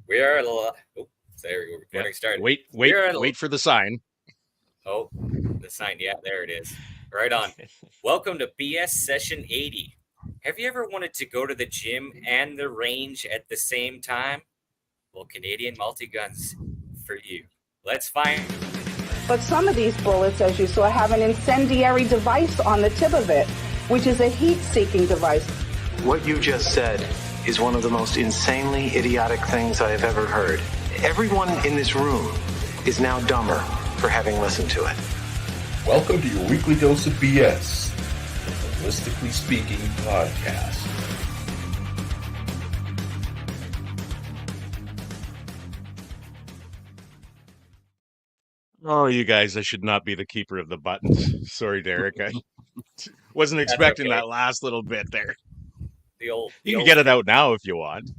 We are at oh, there we go. Yeah. Recording started. Wait for the sign. Oh, the sign. Yeah, there it is. Right on. Welcome to BS Session 80. Have you ever wanted to go to the gym and the range at the same time? Well, Canadian Multiguns for you. Let's find. But some of these bullets, as you saw, have an incendiary device on the tip of it, which is a heat-seeking device. What you just said is one of the most insanely idiotic things I have ever heard. Everyone in this room is now dumber for having listened to it. Welcome to your weekly dose of BS, the Holistically Speaking podcast. Oh, you guys, I should not be the keeper of the buttons. Sorry, Derek. I wasn't expecting okay. that last little bit there. You can get it out now if you want.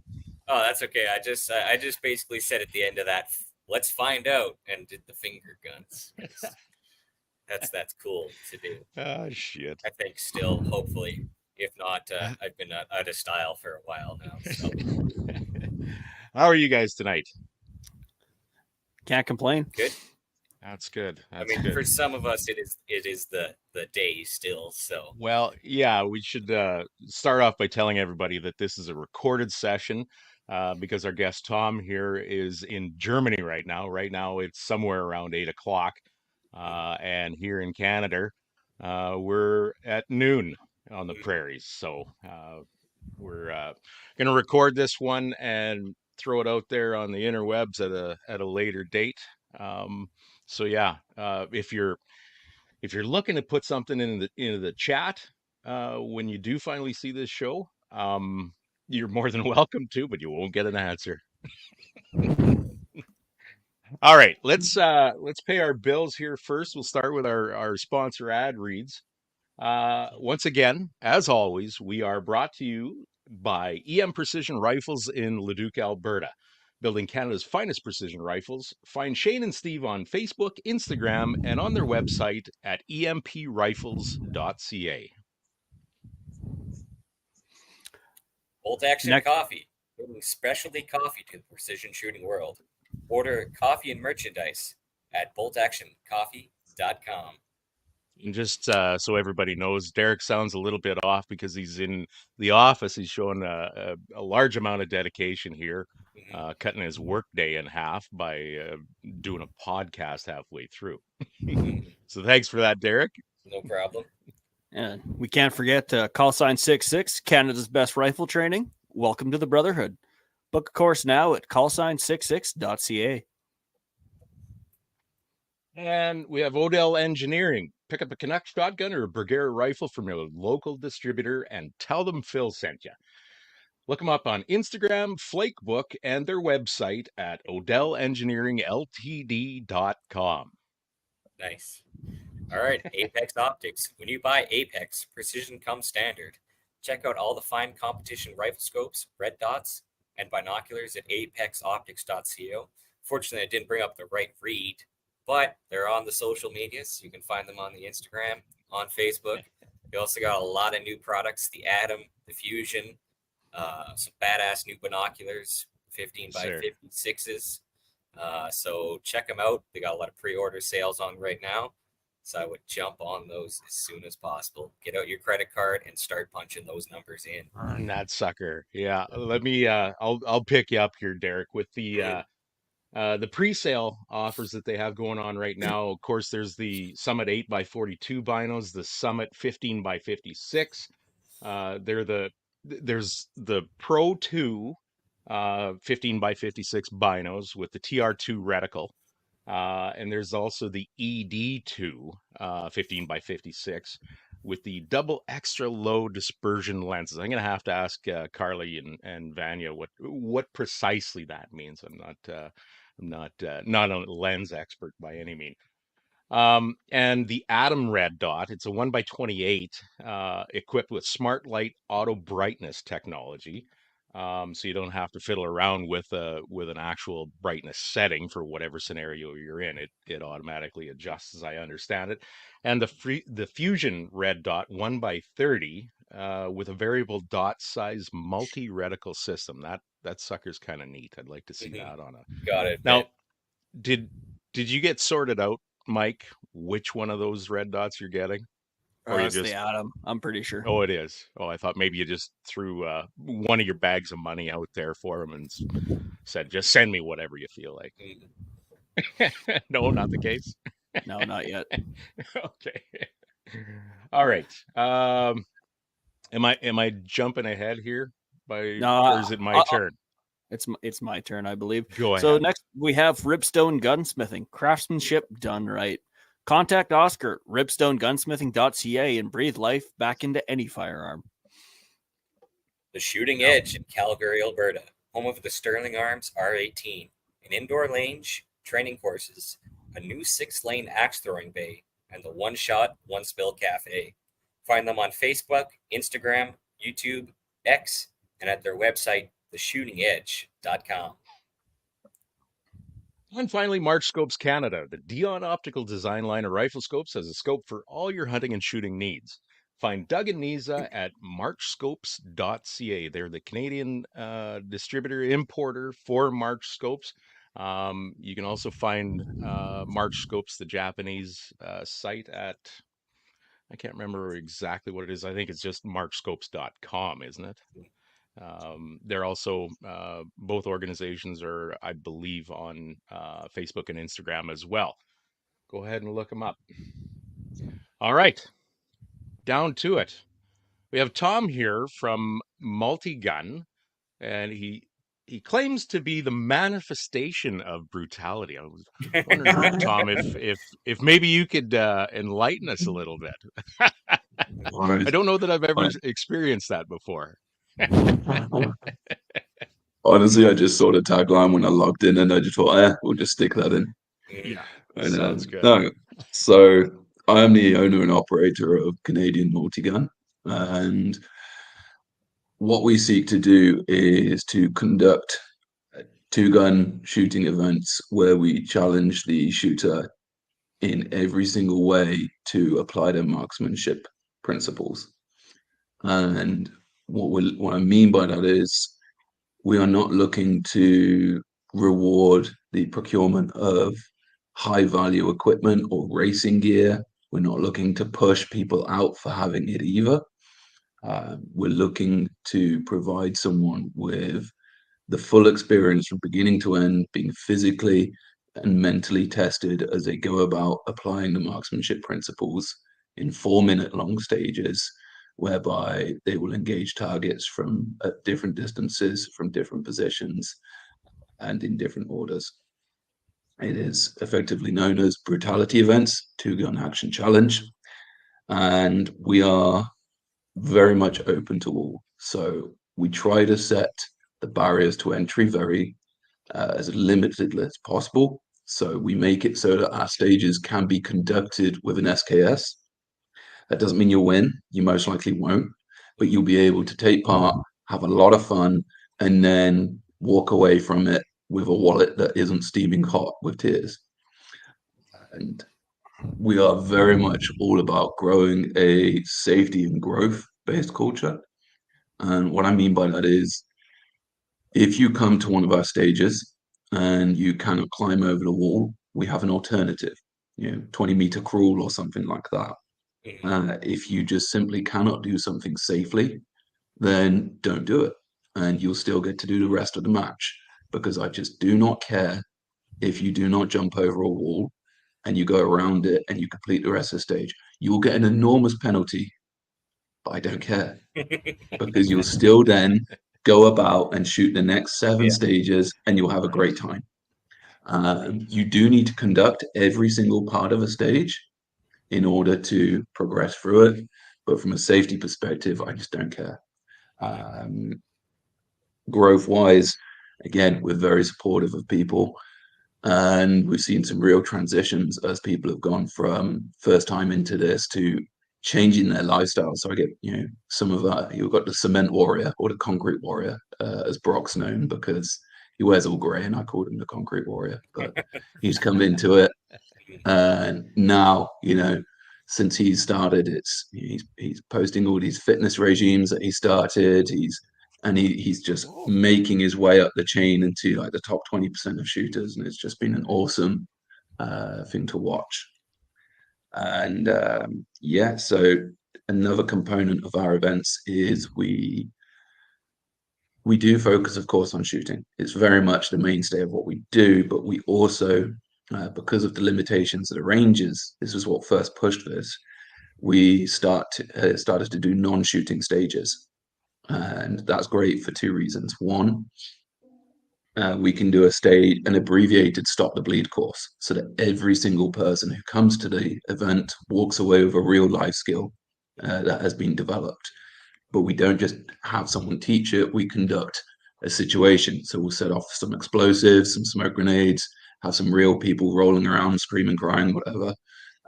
Oh, that's okay. I just basically said at the end of that, let's find out, and did the finger guns. That's cool to do. Oh, shit. I think still, hopefully. If not, I've been out of style for a while now. So. How are you guys tonight? Can't complain. Good. That's good. Good. For some of us, it is the day still. So. Well, yeah, we should start off by telling everybody that this is a recorded session because our guest Tom here is in Germany right now. Right now, it's somewhere around 8 o'clock. And here in Canada, we're at noon on the prairies. So we're going to record this one and throw it out there on the interwebs at a later date. So yeah, if you're looking to put something into the chat when you do finally see this show, you're more than welcome to, but you won't get an answer. All right, let's pay our bills here first. We'll start with our sponsor ad reads. Once again, as always, we are brought to you by EM Precision Rifles in Leduc, Alberta. Building Canada's finest precision rifles. Find Shane and Steve on Facebook, Instagram, and on their website at emprifles.ca. Bolt Action Coffee, bringing specialty coffee to the precision shooting world. Order coffee and merchandise at boltactioncoffee.com. And just so everybody knows, Derek sounds a little bit off because he's in the office. He's showing a large amount of dedication here, cutting his workday in half by doing a podcast halfway through. So thanks for that, Derek. No problem. And we can't forget call sign 66, Canada's best rifle training. Welcome to the Brotherhood. Book a course now at callsign66.ca. And we have Odell Engineering. Pick up a Canuck shotgun or a Bergera rifle from your local distributor and tell them Phil sent you. Look them up on Instagram, Flakebook, and their website at odellengineeringltd.com. Nice. All right, Apex Optics. When you buy Apex, precision comes standard. Check out all the fine competition rifle scopes, red dots, and binoculars at apexoptics.co. Fortunately, I didn't bring up the right read, but they're on the social medias. You can find them on the Instagram, on Facebook. We also got a lot of new products, the Atom, the Fusion, some badass new binoculars, 15 by 56s. So check them out. They got a lot of pre-order sales on right now. So I would jump on those as soon as possible. Get out your credit card and start punching those numbers in. That sucker. Yeah. Let me I'll pick you up here, Derek, with the pre-sale offers that they have going on right now. Of course, there's the Summit 8x42 binos, the Summit 15x56. There's the Pro 2 15x56 binos with the TR2 reticle. And there's also the ED2 15x56 with the double extra low dispersion lenses. I'm going to have to ask Carly and Vanya what precisely that means. I'm not a lens expert by any means. And the Atom Red Dot, it's a 1x28 equipped with Smart Light Auto Brightness technology. So you don't have to fiddle around with an actual brightness setting for whatever scenario you're in. It automatically adjusts, as I understand it. And the Fusion Red Dot 1x30 with a variable dot size multi-reticle system. That sucker's kind of neat. I'd like to see that on a. Got it. Now, did you get sorted out, Mike, which one of those red dots you're getting? Or you It's just the Atom, I'm pretty sure. Oh, it is. Oh, I thought maybe you just threw one of your bags of money out there for him and said, just send me whatever you feel like. No, not the case. No, not yet. Okay. All right. Am I jumping ahead here or is it my turn? It's my turn, I believe. Go ahead. So next we have Ripstone Gunsmithing, craftsmanship done right. Contact Oscar, ripstonegunsmithing.ca, and breathe life back into any firearm. The Shooting Edge in Calgary, Alberta, home of the Sterling Arms R18, an indoor range, training courses, a new 6-lane axe throwing bay, and the One Shot, One Spill Cafe. Find them on Facebook, Instagram, YouTube, X, and at their website, theshootingedge.com. And finally, March Scopes Canada. The Dion Optical design line of rifle scopes has a scope for all your hunting and shooting needs. Find Doug and Niza at marchscopes.ca. They're the Canadian distributor importer for March Scopes. You can also find March Scopes, the Japanese site, at, I can't remember exactly what it is. I think it's just marchscopes.com, isn't it? They're also, both organizations are, I believe, on Facebook and Instagram as well. Go ahead and look them up. All right, down to it. We have Tom here from Multigun, and he claims to be the manifestation of brutality. I was wondering, Tom, if maybe you could enlighten us a little bit. I don't know that I've ever experienced that before. Honestly, I just saw the tagline when I logged in, and I just thought, we'll just stick that in. Yeah, and, sounds good. No, so I am the owner and operator of Canadian Multigun, and what we seek to do is to conduct two-gun shooting events where we challenge the shooter in every single way to apply their marksmanship principles. And what I mean by that is we are not looking to reward the procurement of high-value equipment or racing gear. We're not looking to push people out for having it either. We're looking to provide someone with the full experience from beginning to end, being physically and mentally tested as they go about applying the marksmanship principles in 4-minute long stages, whereby they will engage targets from at different distances, from different positions, and in different orders. It is effectively known as brutality events, two-gun action challenge, and we are very much open to all. So we try to set the barriers to entry very as limited as possible. So we make it so that our stages can be conducted with an SKS. That doesn't mean you'll win. You most likely won't, but you'll be able to take part, have a lot of fun, and then walk away from it with a wallet that isn't steaming hot with tears. And we are very much all about growing a safety and growth-based culture. And what I mean by that is, if you come to one of our stages and you cannot climb over the wall, we have an alternative, 20-meter crawl or something like that. If you just simply cannot do something safely, then don't do it. And you'll still get to do the rest of the match, because I just do not care if you do not jump over a wall and you go around it and you complete the rest of the stage. You will get an enormous penalty, but I don't care, because you'll still then go about and shoot the next 7 stages and you'll have a great time. You do need to conduct every single part of a stage in order to progress through it. But from a safety perspective, I just don't care. Growth-wise, again, we're very supportive of people. And we've seen some real transitions as people have gone from first time into this to changing their lifestyle. So I get, some of that. You've got the cement warrior or the concrete warrior, as Brock's known, because he wears all grey, and I called him the concrete warrior. But he's come into it, and now, since he's started. He's posting all these fitness regimes that he started. He's just making his way up the chain into like the top 20% of shooters, and it's just been an awesome thing to watch. And yeah, so another component of our events is we do focus, of course, on shooting. It's very much the mainstay of what we do, but we also, because of the limitations of the ranges, this is what first pushed this. We started to do non-shooting stages, and that's great for two reasons. One, we can do an abbreviated stop the bleed course, so that every single person who comes to the event walks away with a real life skill that has been developed. But we don't just have someone teach it, we conduct a situation. So we'll set off some explosives, some smoke grenades, have some real people rolling around, screaming, crying, whatever.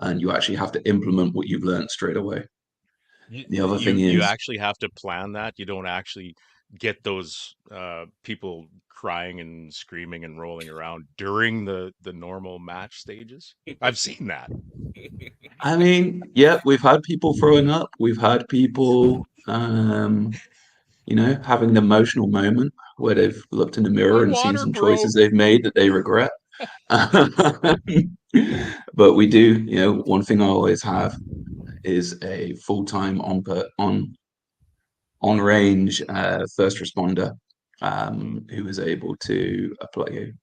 And you actually have to implement what you've learned straight away. The other thing You is, actually have to plan that. You don't actually get those people crying and screaming and rolling around during the normal match stages. I've seen that. I mean, yeah, we've had people throwing up. We've had people, having an emotional moment where they've looked in the mirror My and seen water some broke. choices they've made that they regret. But we do, one thing I always have is a full-time on range first responder who is able to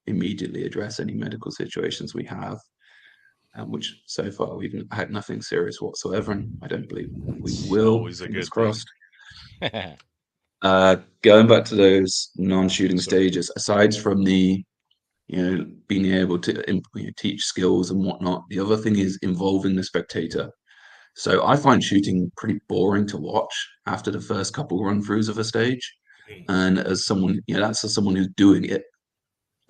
immediately address any medical situations we have. Which so far we've had nothing serious whatsoever, and I don't believe we It's will. always a Fingers good thing. crossed. Going back to those non-shooting Sorry. stages, aside from the being able to teach skills and whatnot, the other thing is involving the spectator. So I find shooting pretty boring to watch after the first couple run-throughs of a stage, and as someone, that's as someone who's doing it.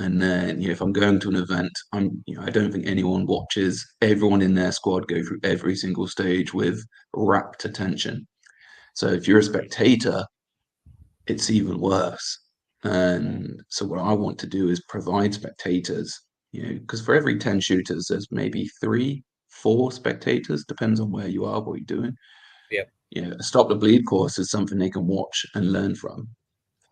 And then, if I'm going to an event, I don't think anyone watches everyone in their squad go through every single stage with rapt attention. So if you're a spectator, it's even worse. And so what I want to do is provide spectators, because for every 10 shooters, there's maybe 3, 4 spectators, depends on where you are, what you're doing. Yep. A stop the bleed course is something they can watch and learn from.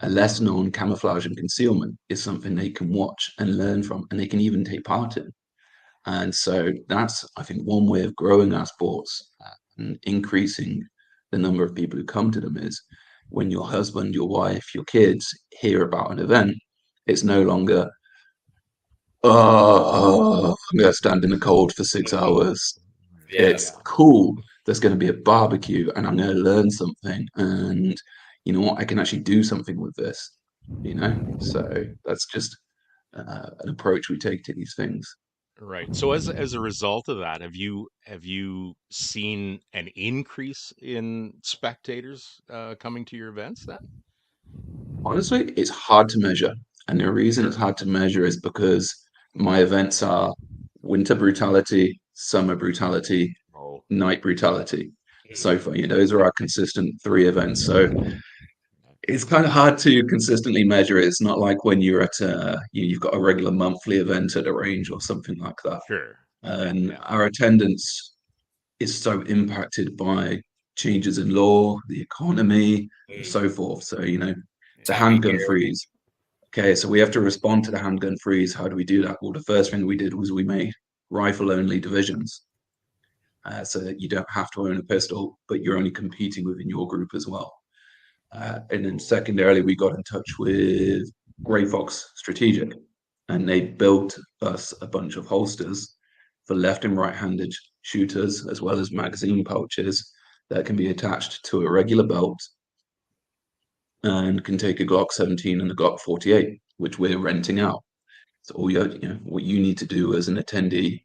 A lesson on camouflage and concealment is something they can watch and learn from, and they can even take part in. And so that's, I think, one way of growing our sports and increasing the number of people who come to them is when your husband, your wife, your kids hear about an event, it's no longer, I'm going to stand in the cold for 6 hours. Yeah. It's cool. There's going to be a barbecue and I'm going to learn something. And you know what? I can actually do something with this, So that's just an approach we take to these things. Right. So as a result of that, have you seen an increase in spectators coming to your events then? Honestly, it's hard to measure. And the reason it's hard to measure is because my events are winter brutality, summer brutality, night brutality. So far, those are our consistent 3 events. So it's kind of hard to consistently measure it. It's not like when you're at you've got a regular monthly event at a range or something like that. Sure. And our attendance is so impacted by changes in law, the economy, and so forth. So, the handgun freeze. Okay, so we have to respond to the handgun freeze. How do we do that? Well, the first thing we did was we made rifle-only divisions. So that you don't have to own a pistol, but you're only competing within your group as well. And then secondarily, we got in touch with Grey Fox Strategic, and they built us a bunch of holsters for left and right-handed shooters, as well as magazine pouches that can be attached to a regular belt and can take a Glock 17 and a Glock 48, which we're renting out. So all what you need to do as an attendee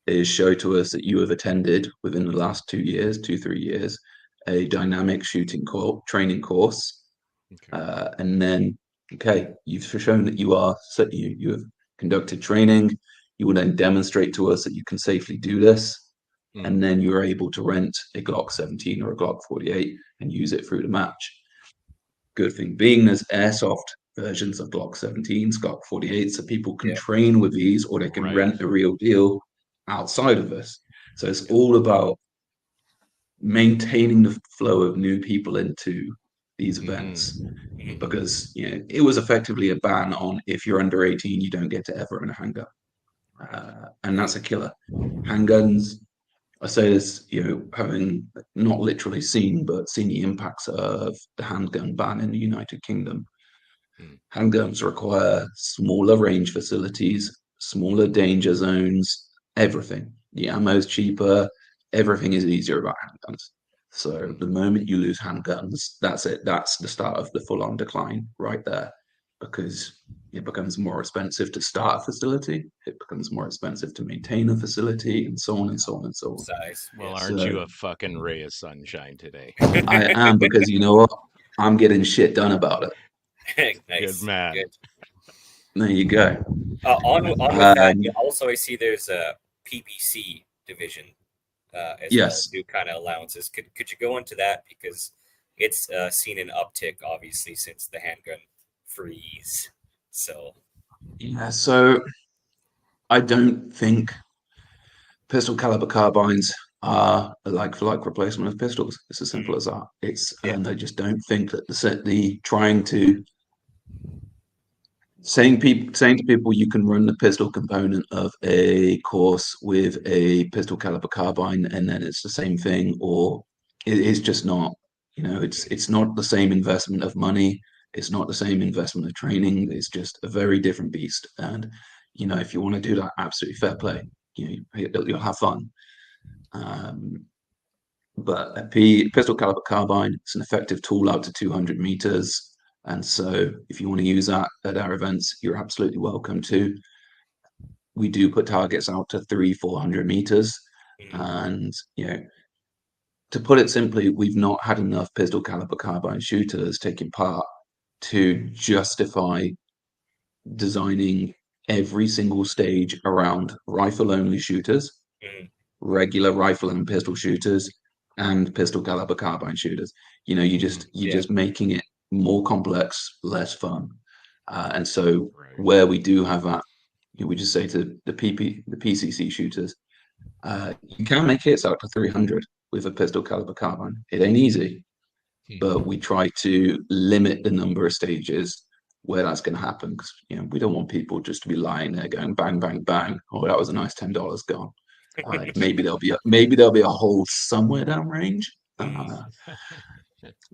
is show to us that you have attended within the last 3 years, a dynamic shooting training course, and then you've shown that you have conducted training. You will then demonstrate to us that you can safely do this, and then you're able to rent a Glock 17 or a Glock 48 and use it through the match. Good thing being there's airsoft versions of Glock 17s, Glock 48s, so people can train with these, or they can rent the real deal outside of this. So it's all about maintaining the flow of new people into these events, because it was effectively a ban on, if you're under 18, you don't get to ever own a handgun, and that's a killer. Handguns, I say this, having not literally seen, but seen the impacts of the handgun ban in the United Kingdom. Handguns require smaller range facilities, smaller danger zones, everything. The ammo's cheaper, everything is easier about handguns. So the moment you lose handguns, that's it. That's the start of the full-on decline right there, because it becomes more expensive to start a facility, it becomes more expensive to maintain a facility, and so on and so on and so on. Size. Well, yes. aren't you a fucking ray of sunshine today? I am, because you know what? I'm getting shit done about it. Nice. Good man. Good. There you go. On with that, also I see there's a PPC division as Yes. well, new kind of allowances. Could you go into that, because it's seen an uptick obviously since the handgun freeze. So Yeah, so I don't think pistol caliber carbines are a like-for-like replacement of pistols. It's as simple as that. And I just don't think that saying to people you can run the pistol component of a course with a pistol caliber carbine and then it's the same thing, or it's just not. It's not the same investment of money. It's not the same investment of training. It's just a very different beast. And if you want to do that, absolutely fair play. You'll have fun. But a pistol caliber carbine, it's an effective tool out to 200 meters. And so if you want to use that at our events, you're absolutely welcome to. We do put targets out to 300-400 meters. And, to put it simply, we've not had enough pistol caliber carbine shooters taking part to justify designing every single stage around rifle-only shooters, regular rifle and pistol shooters, and pistol caliber carbine shooters. You're just making it more complex, less fun. And so where we do have that, we just say to the PCC shooters, you can make hits out to 300 with a pistol caliber carbine. It ain't easy, but we try to limit the number of stages where that's going to happen, because we don't want people just to be lying there going bang, bang, bang. Oh, that was a nice $10 gone. Maybe there'll be a hole somewhere downrange.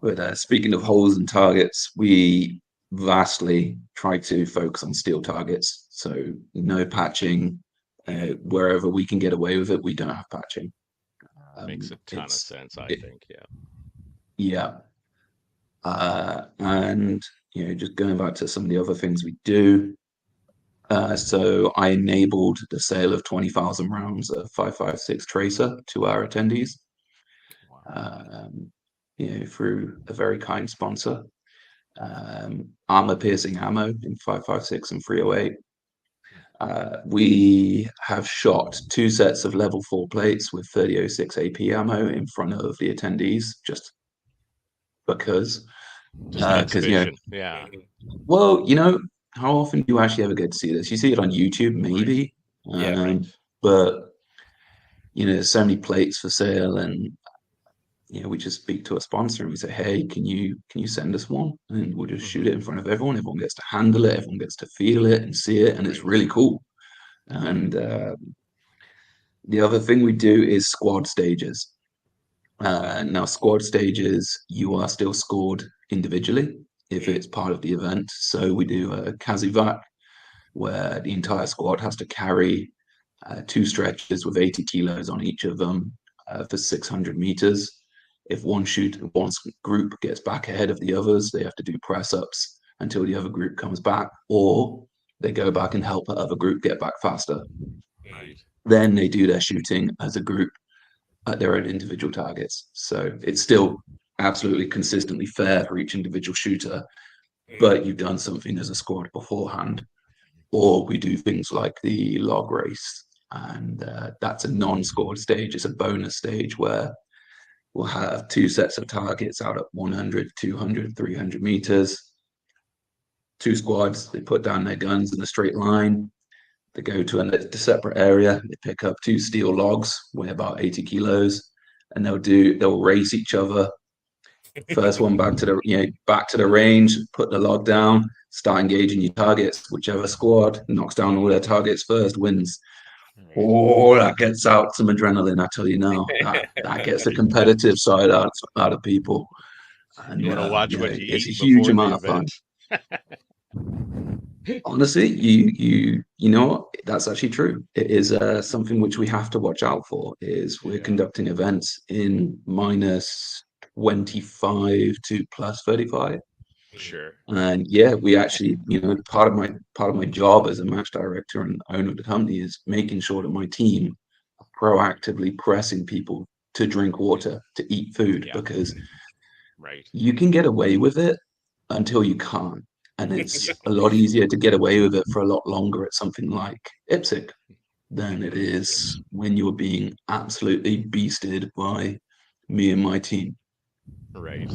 But speaking of holes and targets, we vastly try to focus on steel targets. So no patching. Wherever we can get away with it, we don't have patching. Makes a ton of sense, I think. Yeah. And just going back to some of the other things we do. So I enabled the sale of 20,000 rounds of 5.56 Tracer to our attendees. Through a very kind sponsor. Armor piercing ammo in 5.56 and 308. We have shot 2 sets of level 4 plates with 3006 AP ammo in front of the attendees, just because. Yeah. Well, how often do you actually ever get to see this? You see it on YouTube, maybe. But there's so many plates for sale, and we just speak to a sponsor and we say, hey, can you send us one? And we'll just shoot it in front of everyone. Everyone gets to handle it, everyone gets to feel it and see it, and it's really cool. And the other thing we do is squad stages. Now, squad stages, you are still scored individually if it's part of the event. So we do a CASEVAC, where the entire squad has to carry 2 stretches with 80 kilos on each of them for 600 meters. If one group gets back ahead of the others, they have to do press-ups until the other group comes back, or they go back and help the other group get back faster. Then they do their shooting as a group at their own individual targets. So it's still absolutely consistently fair for each individual shooter, but you've done something as a squad beforehand. Or we do things like the log race, and that's a non-scored stage. It's a bonus stage where we'll have 2 sets of targets out at 100, 200, 300 meters. 2 squads, they put down their guns in a straight line. They go to a separate area. They pick up 2 steel logs, weigh about 80 kilos, and they'll race each other. First one back to the range, put the log down, start engaging your targets. Whichever squad knocks down all their targets first wins. Oh, that gets out some adrenaline, I tell you now. That gets the competitive side out of people. And You want to watch what you it's a eat huge before the amount of fun. event. Honestly, you know what? That's actually true. It is something which we have to watch out for. Is we're conducting events in -25 to +35. Sure. And we actually, part of my job as a match director and owner of the company is making sure that my team are proactively pressing people to drink water, to eat food, because you can get away with it until you can't. And it's a lot easier to get away with it for a lot longer at something like IPSC than it is when you're being absolutely beasted by me and my team. Right.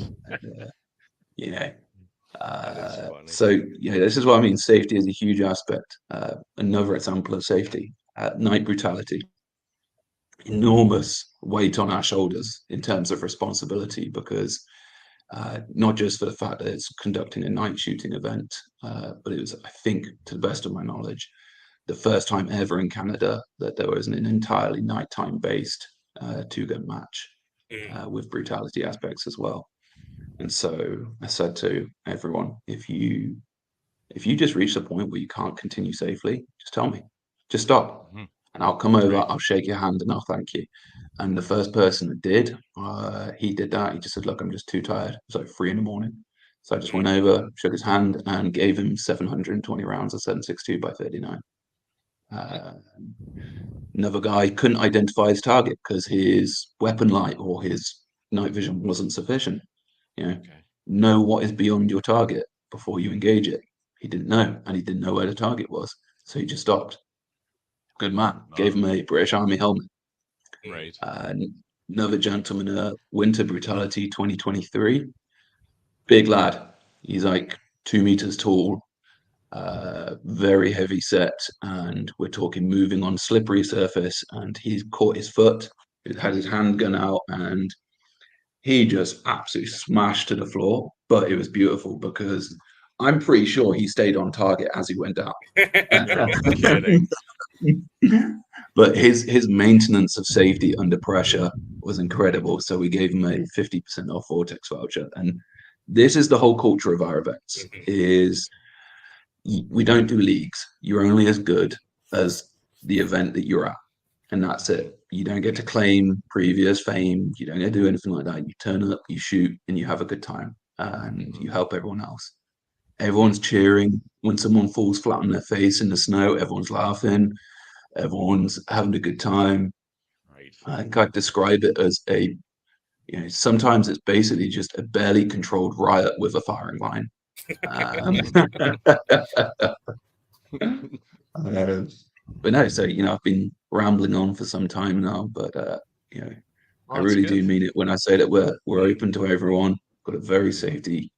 So this is what I mean. Safety is a huge aspect. Another example of safety: night brutality. Enormous weight on our shoulders in terms of responsibility, because not just for the fact that it's conducting a night shooting event, but it was, I think, to the best of my knowledge, the first time ever in Canada that there was an entirely nighttime based two-gun match with brutality aspects as well. And so I said to everyone, if you just reach the point where you can't continue safely, just tell me, just stop, and I'll come over, I'll shake your hand, and I'll thank you. And the first person that did, he did that. He just said, "Look, I'm just too tired." It was like 3 a.m. So I just went over, shook his hand, and gave him 720 rounds of 7.62 by 39. Another guy couldn't identify his target because his weapon light or his night vision wasn't sufficient. Know what is beyond your target before you engage it. He didn't know, and he didn't know where the target was, so he just stopped. Good man. Gave him a British Army helmet. Right. Another gentleman, Winter Brutality 2023. Big lad. He's like 2 meters tall, very heavy set, and we're talking moving on slippery surface, and he's caught his foot. He had his handgun out, and he just absolutely smashed to the floor. But it was beautiful because I'm pretty sure he stayed on target as he went down. Kidding. But his maintenance of safety under pressure was incredible. So we gave him a 50% off Vortex voucher. And this is the whole culture of our events: is we don't do leagues. You're only as good as the event that you're at, and that's it. You don't get to claim previous fame. You don't get to do anything like that. You turn up, you shoot, and you have a good time, and you help everyone else. Everyone's cheering when someone falls flat on their face in the snow. Everyone's laughing. Everyone's having a good time. Right. I think I'd describe it as sometimes it's basically just a barely controlled riot with a firing line. But no, so I've been rambling on for some time now, but I really do mean it when I say that we're open to everyone. Got a very safety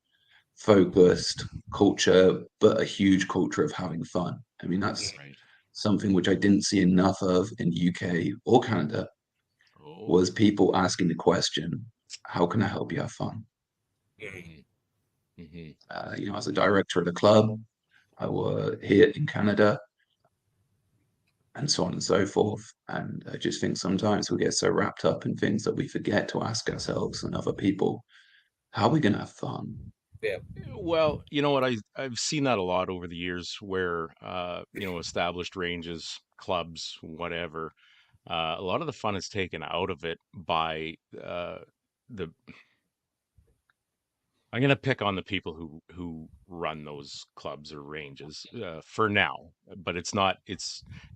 focused culture, but a huge culture of having fun. I mean, that's something which I didn't see enough of in the UK or Canada, was people asking the question, how can I help you have fun? As a director at a club, I was here in Canada, and so on and so forth. And I just think sometimes we get so wrapped up in things that we forget to ask ourselves and other people, how are we going to have fun? Yeah. Well, you know what? I've seen that a lot over the years where, established ranges, clubs, whatever, a lot of the fun is taken out of it by I'm going to pick on the people who run those clubs or ranges for now, but it's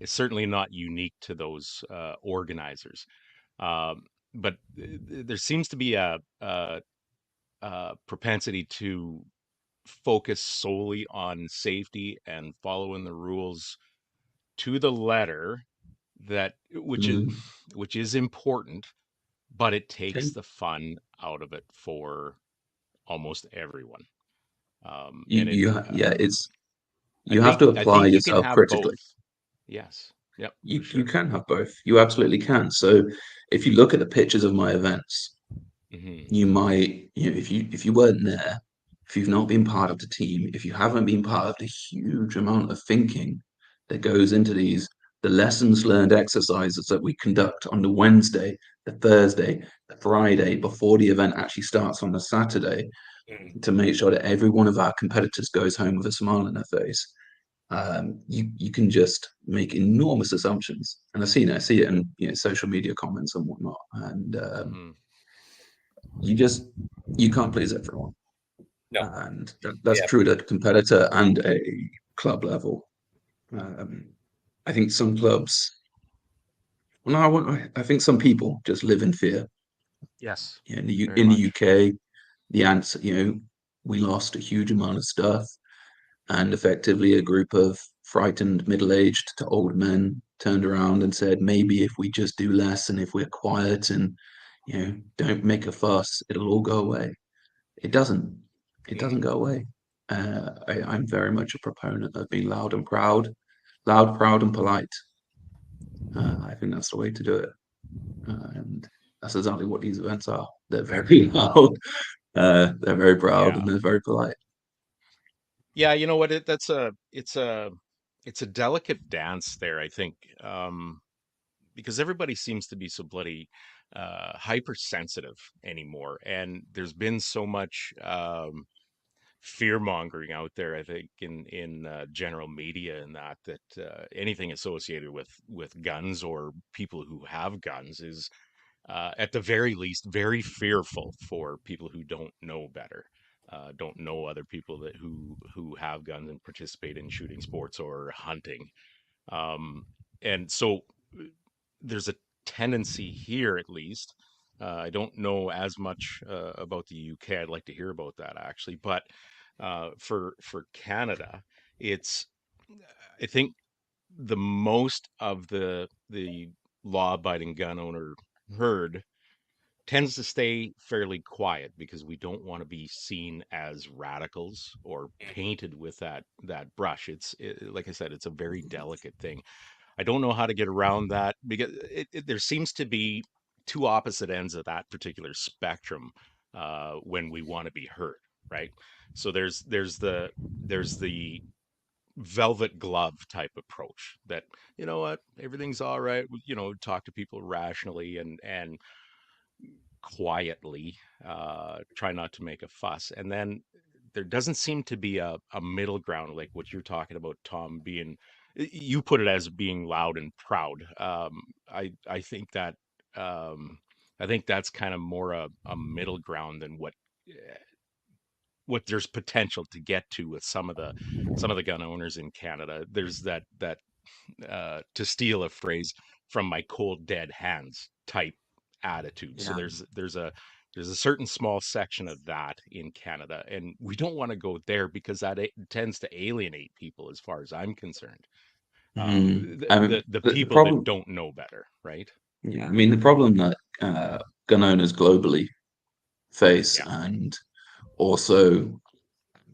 certainly not unique to those organizers. But there seems to be a propensity to focus solely on safety and following the rules to the letter, which is important, but it takes the fun out of it for almost everyone. You have I to apply think you can yourself have critically. both. Yes. Yep. You can have both. You absolutely can. So if you look at the pictures of my events, you might, if you weren't there, if you've not been part of the team, if you haven't been part of the huge amount of thinking that goes into the lessons learned exercises that we conduct on the Wednesday, the Thursday, the Friday before the event actually starts on the Saturday, to make sure that every one of our competitors goes home with a smile on their face. You can just make enormous assumptions, and I see it in social media comments and whatnot, and you can't please everyone. No. And that's true at a competitor and a club level. I think some clubs, I think some people just live in fear. Yes. In the UK, the answer, we lost a huge amount of stuff, and effectively a group of frightened middle-aged to old men turned around and said, maybe if we just do less and if we're quiet and don't make a fuss, it'll all go away. It doesn't go away. I'm very much a proponent of being loud, proud and polite. I think that's the way to do it, and that's exactly what these events are. They're very loud, they're very proud, and they're very polite. Yeah, you know what? It's a delicate dance there, I think, because everybody seems to be so bloody hypersensitive anymore, and there's been so much fear mongering out there, I think, in general media, and that anything associated with guns or people who have guns is at the very least very fearful for people who don't know better, don't know other people who have guns and participate in shooting sports or hunting, and so there's a tendency here, at least. I don't know as much about the UK. I'd like to hear about that, actually, but for Canada, it's, I think, the most of the law-abiding gun owner herd tends to stay fairly quiet because we don't want to be seen as radicals or painted with that brush. Like I said, it's a very delicate thing. I don't know how to get around that, because there seems to be two opposite ends of that particular spectrum when we want to be heard, right? So there's the velvet glove type approach that, you know what, everything's all right. Talk to people rationally and quietly, try not to make a fuss. And then there doesn't seem to be a middle ground, like what you're talking about, Tom, you put it as being loud and proud. I think that's kind of more a middle ground than what there's potential to get to with some of the gun owners in Canada. There's that to steal a phrase from my cold dead hands type attitude. So there's a certain small section of that in Canada, and we don't want to go there because that tends to alienate people, as far as I'm concerned. The people that don't know better, right? Yeah, I mean, the problem that gun owners globally face, and also,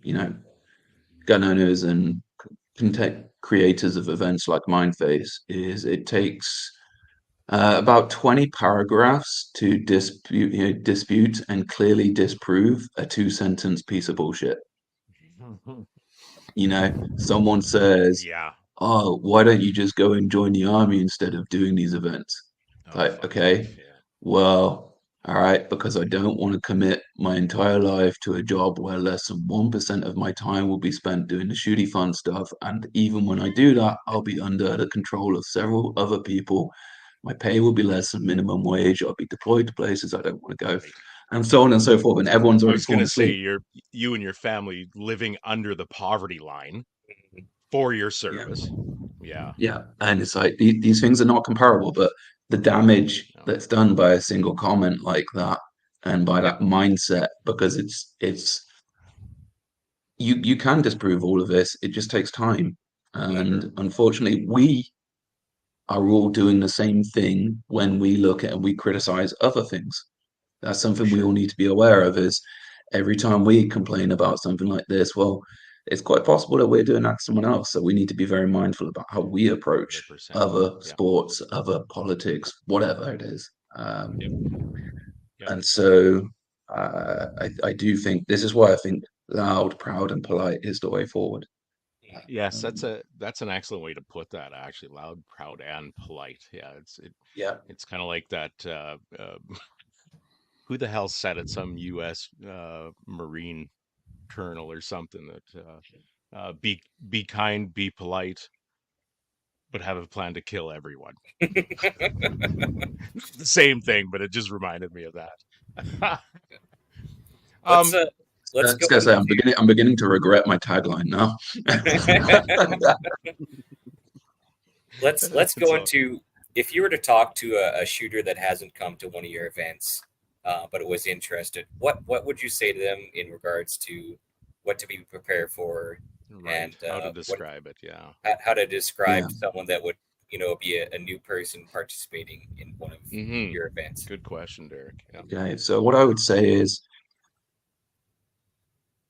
gun owners and content creators of events like mine face, is it takes about 20 paragraphs to dispute and clearly disprove a 2-sentence piece of bullshit. Someone says, oh, why don't you just go and join the army instead of doing these events? Okay, well, all right, because I don't want to commit my entire life to a job where less than 1% of my time will be spent doing the shooty fun stuff. And even when I do that, I'll be under the control of several other people. My pay will be less than minimum wage. I'll be deployed to places I don't want to go, and so on and so forth. And everyone's already fallen asleep. You and your family living under the poverty line for your service. Yeah. And it's like these things are not comparable, but the damage that's done by a single comment like that, and by that mindset, because it's you can disprove all of this. It just takes time, and unfortunately, we are all doing the same thing when we look at and we criticize other things. That's something we all need to be aware of, is every time we complain about something like this, well, it's quite possible that we're doing that to someone else. So we need to be very mindful about how we approach other sports, other politics, whatever it is. Yep. And so I do think this is why I think loud, proud, and polite is the way forward. Yes, that's an excellent way to put that. Actually, loud, proud, and polite. Yeah, Yeah. it's kind of like that. Who the hell said it? Some U.S. Marine colonel or something that be kind, be polite, but have a plan to kill everyone. The same thing, but it just reminded me of that. Let's I let's was go. gonna say I'm beginning to regret my tagline now. Let's go So- into, if you were to talk to a shooter that hasn't come to one of your events, but was interested, what would you say to them in regards to what to be prepared for, Right. and How to describe it? Yeah. how to describe Yeah. someone that would be a new person participating in one of Mm-hmm. your events? Good question, Derek. Yeah. Okay, so what I would say is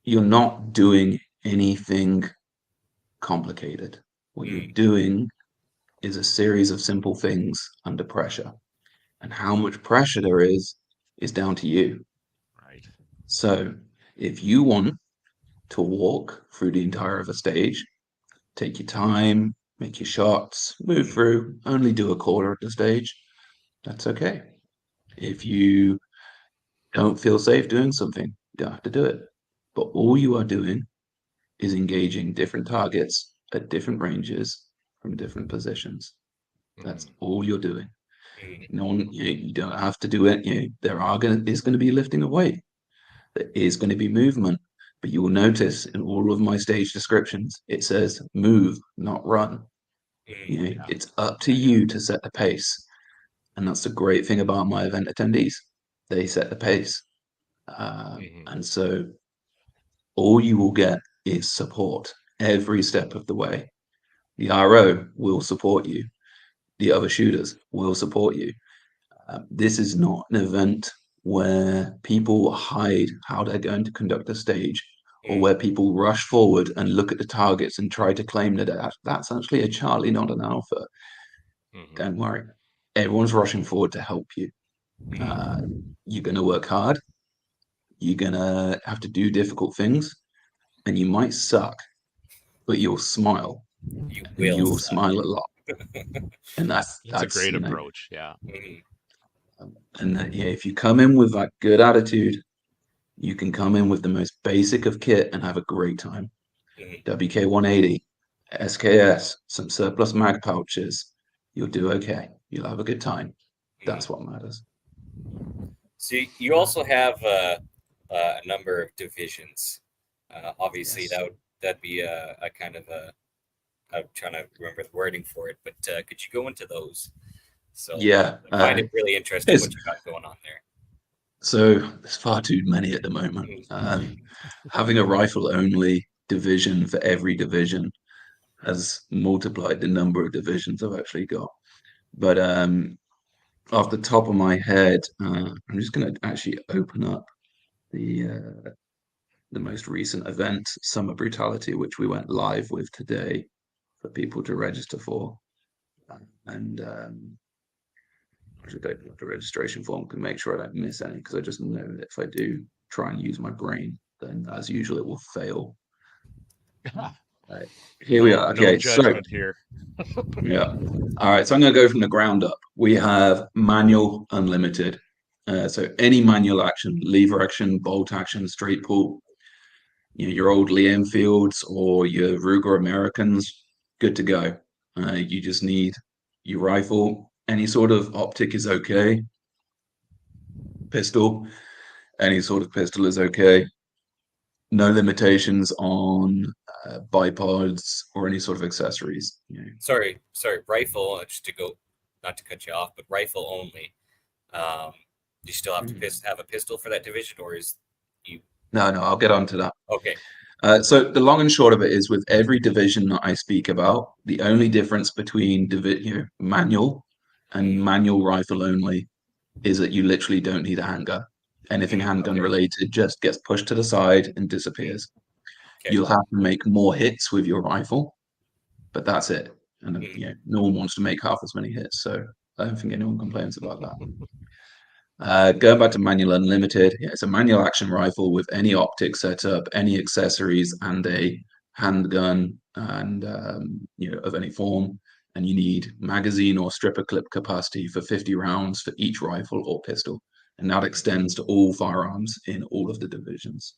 you're not doing anything complicated. What you're doing is a series of simple things under pressure. And how much pressure there is down to you. Right. So if you want to walk through the entire of a stage, take your time, make your shots, move through, only do a quarter of the stage, that's okay. If you don't feel safe doing something, you don't have to do it. But all you are doing is engaging different targets at different ranges from different positions. That's all you're doing. No one, you don't have to do it. There is going to be lifting of weight. There is going to be movement. But you will notice in all of my stage descriptions, it says move, not run. It's up to you to set the pace. And that's the great thing about my event attendees. They set the pace. And so all you will get is support every step of the way. The RO will support you. The other shooters will support you. This is not an event where people hide how they're going to conduct a stage, or where people rush forward and look at the targets and try to claim that that's actually a Charlie, not an Alpha. Don't worry. Everyone's rushing forward to help you. You're going to work hard. You're going to have to do difficult things, and you might suck, but you'll smile. You'll smile a lot. And that's a great approach. Yeah. And if you come in with that good attitude, you can come in with the most basic of kit and have a great time. WK 180, SKS, some surplus mag pouches. You'll do okay. You'll have a good time. That's what matters. So you also have a number of divisions. Obviously, Yes. that'd be a kind of I'm trying to remember the wording for it, but could you go into those? So Yeah, I find it really interesting what you got going on there. So there's far too many at the moment. Having a rifle-only division for every division has multiplied the number of divisions I've actually got. But off the top of my head, I'm just going to actually open up the most recent event, Summer Brutality, which we went live with today for people to register for. And actually go to the registration form to make sure I don't miss any, because I just know that if I do try and use my brain, then as usual it will fail. Right. Here we are. Okay, No judgment here. Yeah. All right. So I'm going to go from the ground up. We have manual unlimited. So any manual action, lever action, bolt action, straight pull, your old Lee Enfields or your Ruger Americans, good to go. You just need your rifle. Any sort of optic is okay. Pistol, any sort of pistol is okay. No limitations on bipods or any sort of accessories. Sorry, rifle. Just to go, not to cut you off, but rifle only. You still have to have a pistol for that division, or is you? No, I'll get on to that. Okay. So the long and short of it is, with every division that I speak about, the only difference between manual and manual rifle only is that you literally don't need a handgun. Anything handgun related just gets pushed to the side and disappears. Okay. You'll have to make more hits with your rifle, but that's it. And no one wants to make half as many hits, so I don't think anyone complains about that. Going back to manual unlimited, yeah, it's a manual action rifle with any optic setup, any accessories, and a handgun, and of any form. And you need magazine or stripper clip capacity for 50 rounds for each rifle or pistol, and that extends to all firearms in all of the divisions.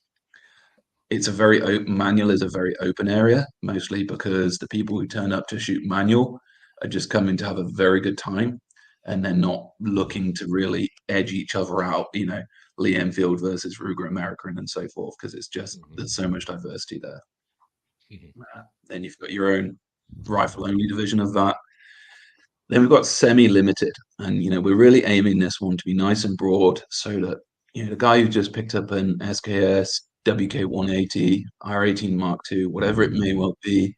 It's a very open manual is a very open area, mostly because the people who turn up to shoot manual are just coming to have a very good time, and they're not looking to really edge each other out, Lee Enfield versus Ruger American and so forth, because it's just there's so much diversity there. Then you've got your own rifle only division of that. Then we've got semi-limited, and we're really aiming this one to be nice and broad, so that the guy who just picked up an SKS, WK180, R18 Mark II, whatever it may well be,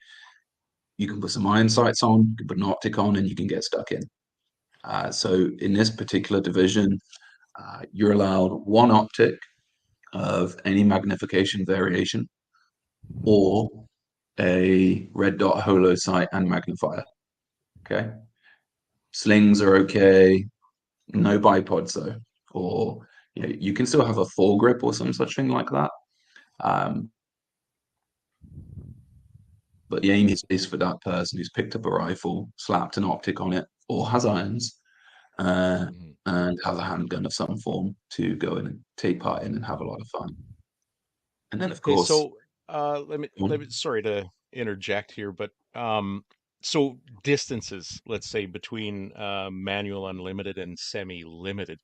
you can put some iron sights on, you can put an optic on, and you can get stuck in. So in this particular division, you're allowed one optic of any magnification variation, or a red dot holo sight and magnifier. Okay. Slings are okay. No bipods though, or you can still have a foregrip or some such thing like that. But the aim is for that person who's picked up a rifle, slapped an optic on it, or has irons, and has a handgun of some form to go in and take part in and have a lot of fun. And then, of course, let me sorry to interject here, but so distances, let's say between manual unlimited and semi-limited,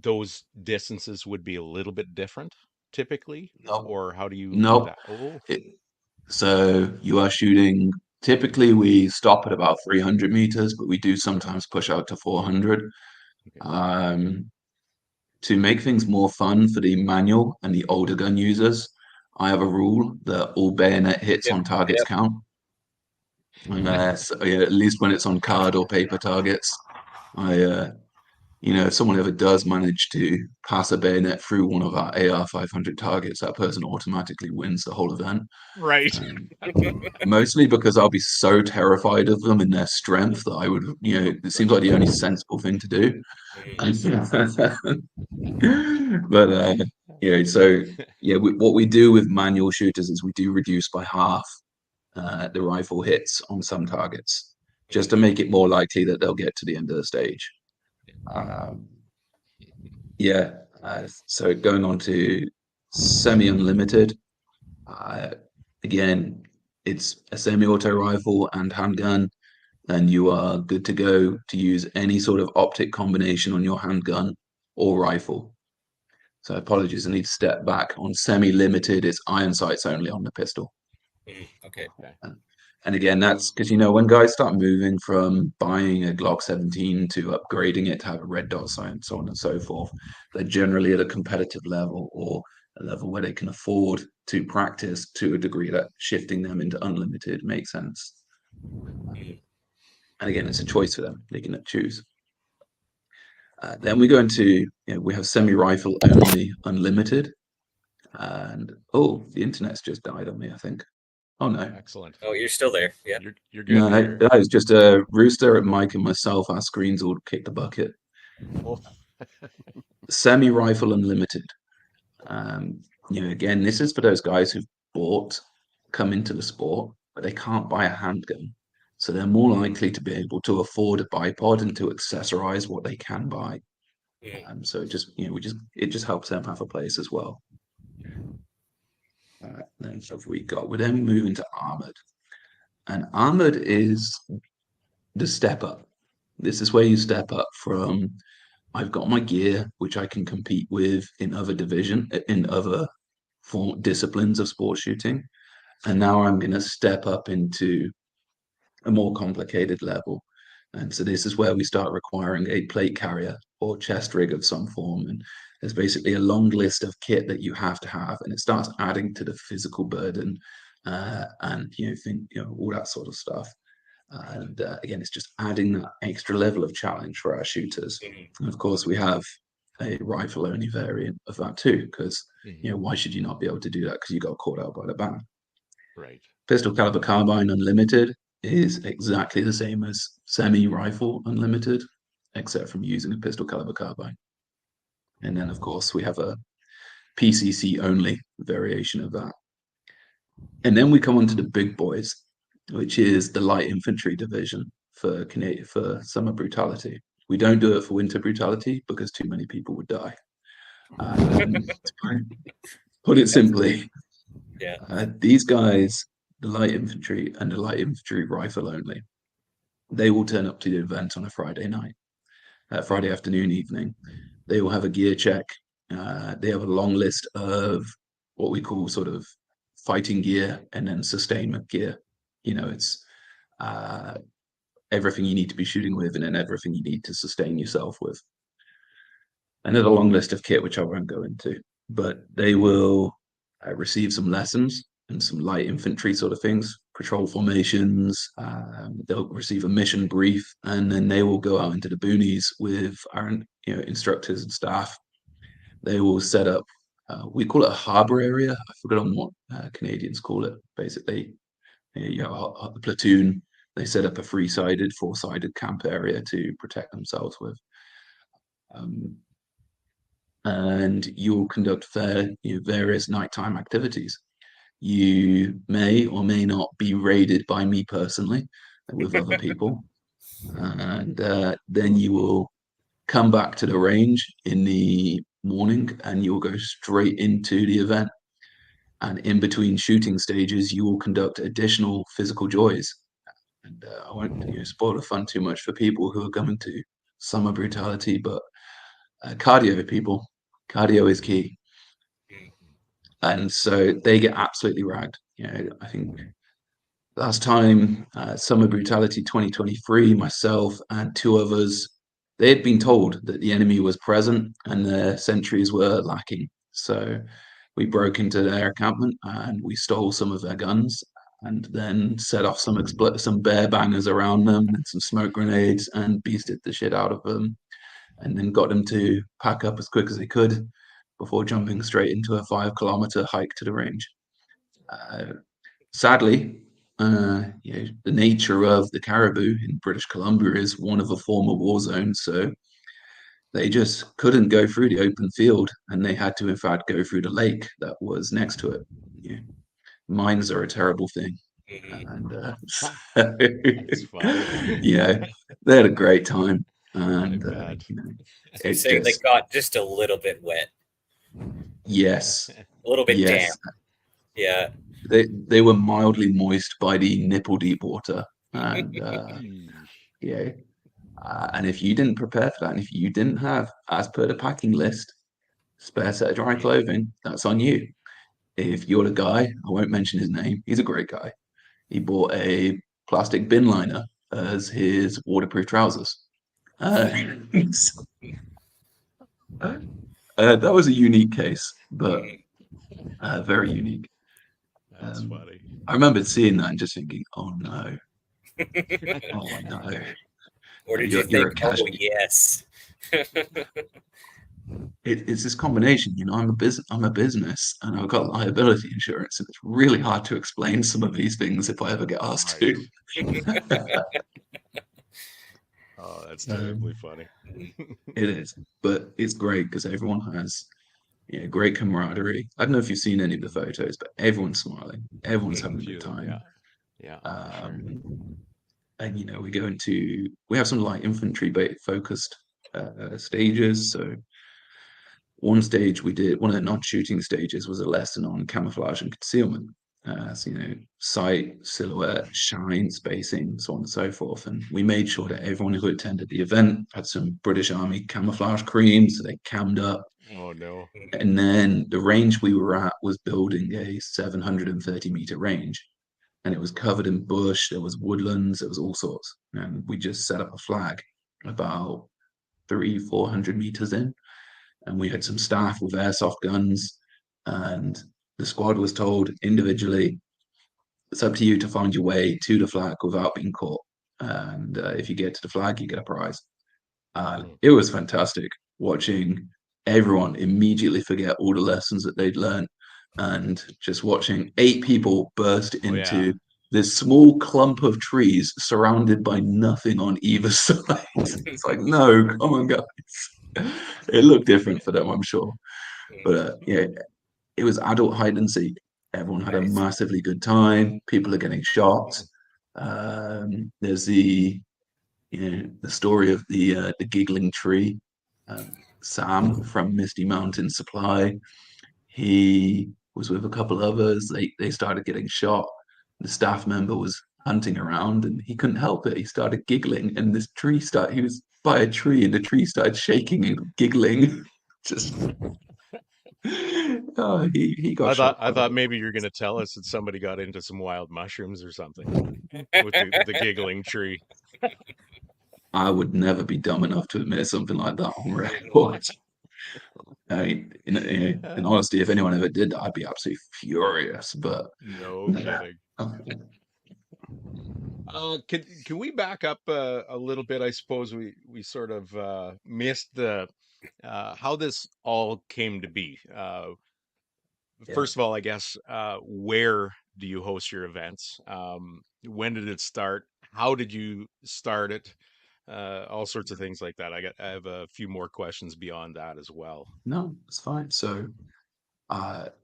those distances would be a little bit different typically, or how do you do that? Oh, so you are shooting. Typically, we stop at about 300 meters, but we do sometimes push out to 400. Okay. To make things more fun for the manual and the older gun users, I have a rule that all bayonet hits on targets count. So, at least when it's on card or paper targets. If someone ever does manage to pass a bayonet through one of our AR 500 targets, that person automatically wins the whole event. Right. Mostly because I'll be so terrified of them and their strength that I would, it seems like the only sensible thing to do. But what we do with manual shooters is we do reduce by half the rifle hits on some targets, just to make it more likely that they'll get to the end of the stage. So going on to semi-unlimited, again, it's a semi-auto rifle and handgun, and you are good to go to use any sort of optic combination on your handgun or rifle. So apologies, I need to step back. On semi-limited, it's iron sights only on the pistol. Okay. And again, that's because, when guys start moving from buying a Glock 17 to upgrading it to have a red dot sight and so on and so forth, they're generally at a competitive level, or a level where they can afford to practice to a degree that shifting them into unlimited makes sense. And again, it's a choice for them. They can choose. Then we go into, we have semi-rifle only unlimited. And, the internet's just died on me, I think. Oh, no. Excellent. Oh, you're still there. Yeah. You're good. No, that was just a rooster at Mike and myself. Our screens all kicked the bucket. Oh. Semi-rifle unlimited. Again, this is for those guys who've come into the sport, but they can't buy a handgun. So they're more likely to be able to afford a bipod and to accessorize what they can buy. So it just helps them have a place as well. Then so we're then moving to armored, and armored is the step up. This is where you step up from, I've got my gear which I can compete with in other disciplines of sport shooting, and now I'm going to step up into a more complicated level. And so this is where we start requiring a plate carrier or chest rig of some form, and there's basically a long list of kit that you have to have, and it starts adding to the physical burden, and all that sort of stuff. And again, it's just adding that extra level of challenge for our shooters. And of course, we have a rifle only variant of that too, because why should you not be able to do that? Because you got caught out by the ban. Right. Pistol caliber carbine unlimited is exactly the same as semi rifle unlimited. except from using a pistol caliber carbine. And then, of course, we have a PCC only variation of that. And then we come on to the big boys, which is the light infantry division for summer brutality. We don't do it for winter brutality because too many people would die. Put it simply, these guys, the light infantry and the light infantry rifle only, they will turn up to the event on a Friday night, Friday afternoon, evening. They will have a gear check. They have a long list of what we call sort of fighting gear and then sustainment gear. You know, it's everything you need to be shooting with and then everything you need to sustain yourself with. Another long list of kit, which I won't go into, but they will receive some lessons and some light infantry sort of things, patrol formations. They'll receive a mission brief, and then they will go out into the boonies with our instructors and staff. They will set up, we call it a harbor area. I forgot on what Canadians call it. Basically, you have a platoon. They set up a three-sided, four-sided camp area to protect themselves with. And you'll conduct various nighttime activities. You may or may not be raided by me personally with other people. And then you will come back to the range in the morning and you'll go straight into the event. And in between shooting stages, you will conduct additional physical joys. And I won't spoil the fun too much for people who are coming to summer brutality, but cardio, people. Cardio is key. And so they get absolutely ragged. I think last time, Summer Brutality 2023, myself and two others, they had been told that the enemy was present and their sentries were lacking. So we broke into their encampment and we stole some of their guns and then set off some bear bangers around them and some smoke grenades and beasted the shit out of them. And then got them to pack up as quick as they could before jumping straight into a 5-kilometer hike to the range. Sadly, the nature of the caribou in British Columbia is one of a former war zone, so they just couldn't go through the open field, and they had to, in fact, go through the lake that was next to it. Mines are a terrible thing. And they had a great time. And they got just a little bit wet. Yes, a little bit damp. Yeah, they were mildly moist by the nipple deep water, and and if you didn't prepare for that, and if you didn't have, as per the packing list, spare set of dry clothing, that's on you. If you're the guy, I won't mention his name. He's a great guy. He bought a plastic bin liner as his waterproof trousers. That was a unique case, but very unique. That's funny. I remember seeing that and just thinking, "Oh no, oh no." Or did you think, "Oh yes"? It's this combination. I'm a business, and I've got liability insurance, and it's really hard to explain some of these things if I ever get asked to. Oh, that's terribly funny. It is, but it's great because everyone has great camaraderie. I don't know if you've seen any of the photos, but everyone's smiling. Everyone's having a good time. Yeah. And we have some light infantry focused stages. So one stage one of the non-shooting stages was a lesson on camouflage and concealment. Sight, silhouette, shine, spacing, so on and so forth. And we made sure that everyone who attended the event had some British Army camouflage cream, so they cammed up. Oh, no. And then the range we were at was building a 730-meter range. And it was covered in bush, there was woodlands, there was all sorts. And we just set up a flag about 300-400 meters in. And we had some staff with airsoft guns, and the squad was told individually, it's up to you to find your way to the flag without being caught. And if you get to the flag, you get a prize. It was fantastic watching everyone immediately forget all the lessons that they'd learned and just watching 8 people burst into this small clump of trees surrounded by nothing on either side. It's like, no, come on, guys. It looked different for them, I'm sure. But yeah, it was adult hide and seek. Everyone had a Nice. massively good time. People are getting shot. There's the story of the giggling tree. Sam from Misty Mountain Supply. He was with a couple others. They started getting shot. The staff member was hunting around, and he couldn't help it. He started giggling, and this tree started. He was by a tree, and the tree started shaking and giggling. Just oh, he got shot. I thought maybe you're going to tell us that somebody got into some wild mushrooms or something with the giggling tree. I would never be dumb enough to admit something like that on record. I mean, in honesty, if anyone ever did that, I'd be absolutely furious. But no kidding. Can we back up a little bit? I suppose we sort of missed the how this all came to be. First of all, I guess where do you host your events? When did it start? How did you start it? All sorts of things like that. I have a few more questions beyond that as well. No, it's fine. So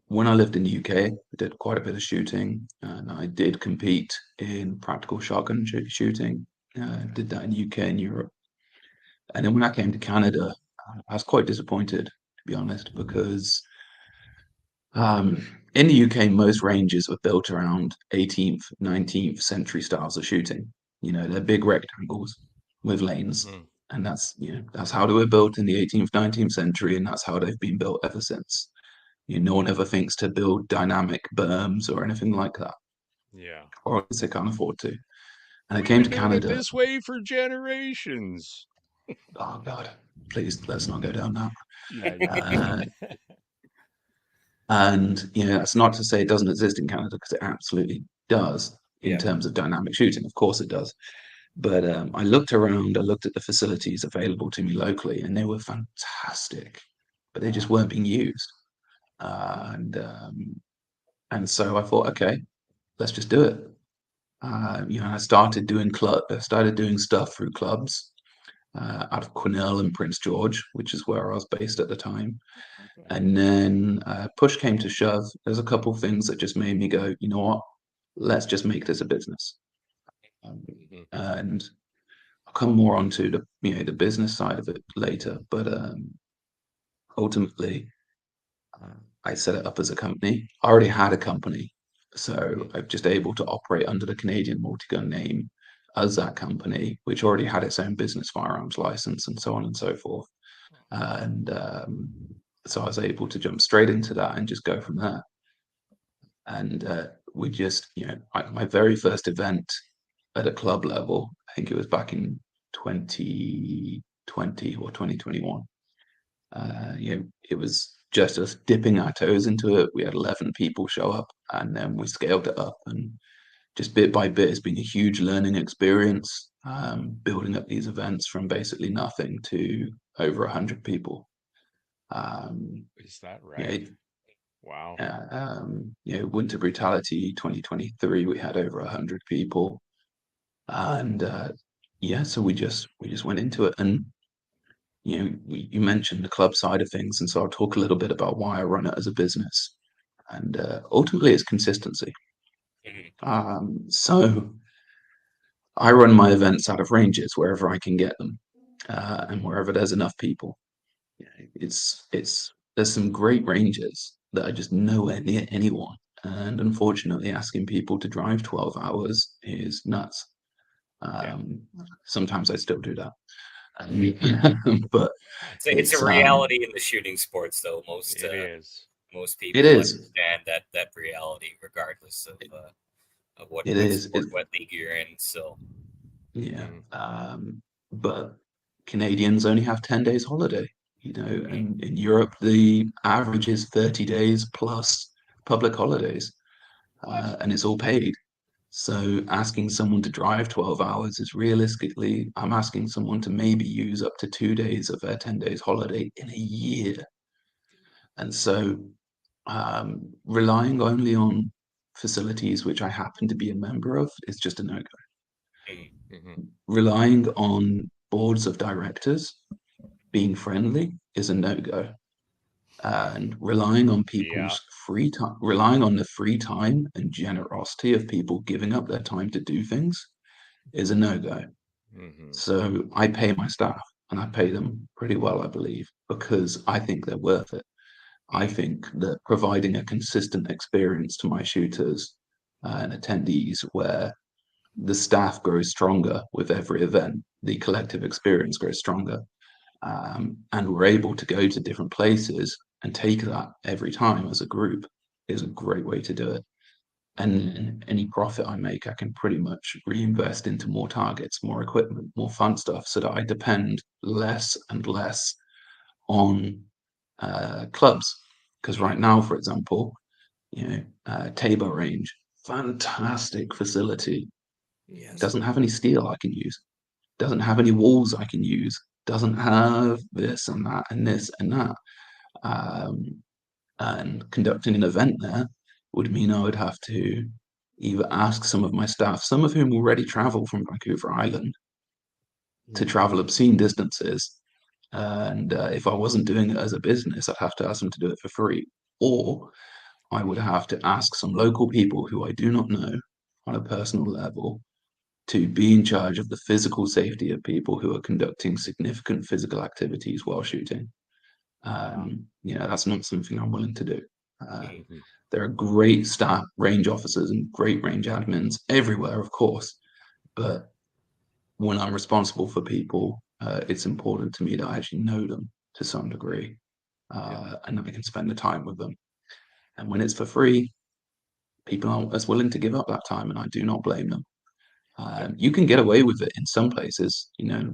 when I lived in the UK, I did quite a bit of shooting, and I did compete in practical shotgun shooting. Did that in the UK and Europe. And then when I came to Canada, I was quite disappointed, to be honest, because in the UK, most ranges were built around 18th, 19th century styles of shooting. They're big rectangles with lanes. And that's how they were built in the 18th, 19th century, and that's how they've been built ever since. No one ever thinks to build dynamic berms or anything like that. Yeah. Or at least they can't afford to. And I came to Canada. This way for generations. Oh God, please let's not go down that. Yeah. And that's not to say it doesn't exist in Canada, because it absolutely does in terms of dynamic shooting. Of course it does. But I looked around, I looked at the facilities available to me locally, and they were fantastic, but they just weren't being used. And so I thought, okay, let's just do it. I started doing stuff through clubs out of Quesnel and Prince George, which is where I was based at the time. And then push came to shove. There's a couple of things that just made me go, you know what? Let's just make this a business. And I'll come more onto the business side of it later. But ultimately, I set it up as a company. I already had a company, so I'm just able to operate under the Canadian Multigun name as that company, which already had its own business firearms license and so on and so forth. And so I was able to jump straight into that and just go from there. And we just, my very first event at a club level, I think it was back in 2020 or 2021. It was just us dipping our toes into it. We had 11 people show up, and then we scaled it up, and just bit by bit, it's been a huge learning experience, building up these events from basically nothing to over 100 people. Is that right? Wow. Winter Brutality 2023, we had over 100 people, and so we just went into it. And you mentioned the club side of things, and so I'll talk a little bit about why I run it as a business. And ultimately, it's consistency. So I run my events out of ranges wherever I can get them, and wherever there's enough people. There's some great ranges that are just nowhere near anyone, and unfortunately, asking people to drive 12 hours is nuts. Sometimes I still do that. But it's a reality in the shooting sports, though. Most people understand that reality, regardless of what league you're in. So but Canadians only have 10 days holiday. And in Europe the average is 30 days plus public holidays, and it's all paid. So asking someone to drive 12 hours is realistically, I'm asking someone to maybe use up to 2 days of their 10 days holiday in a year. And so relying only on facilities which I happen to be a member of is just a no-go. Mm-hmm. Relying on boards of directors being friendly is a no-go. And relying on people's free time, relying on the free time and generosity of people giving up their time to do things is a no-go. Mm-hmm. So I pay my staff, and I pay them pretty well, I believe, because I think they're worth it. I think that providing a consistent experience to my shooters and attendees where the staff grows stronger with every event, the collective experience grows stronger, and we're able to go to different places and take that every time as a group is a great way to do it. And any profit I make, I can pretty much reinvest into more targets, more equipment, more fun stuff, so that I depend less and less on clubs. Because right now, for example, Tabor Range, fantastic facility, doesn't have any steel I can use, doesn't have any walls I can use, doesn't have this and that and this and that. And conducting an event there would mean I would have to either ask some of my staff, some of whom already travel from Vancouver Island, to travel obscene distances. And if I wasn't doing it as a business, I'd have to ask them to do it for free. Or I would have to ask some local people who I do not know on a personal level to be in charge of the physical safety of people who are conducting significant physical activities while shooting. That's not something I'm willing to do. There are great staff, range officers, and great range admins everywhere, of course. But when I'm responsible for people, it's important to me that I actually know them to some degree, and that I can spend the time with them. And when it's for free, people aren't as willing to give up that time, and I do not blame them. You can get away with it in some places,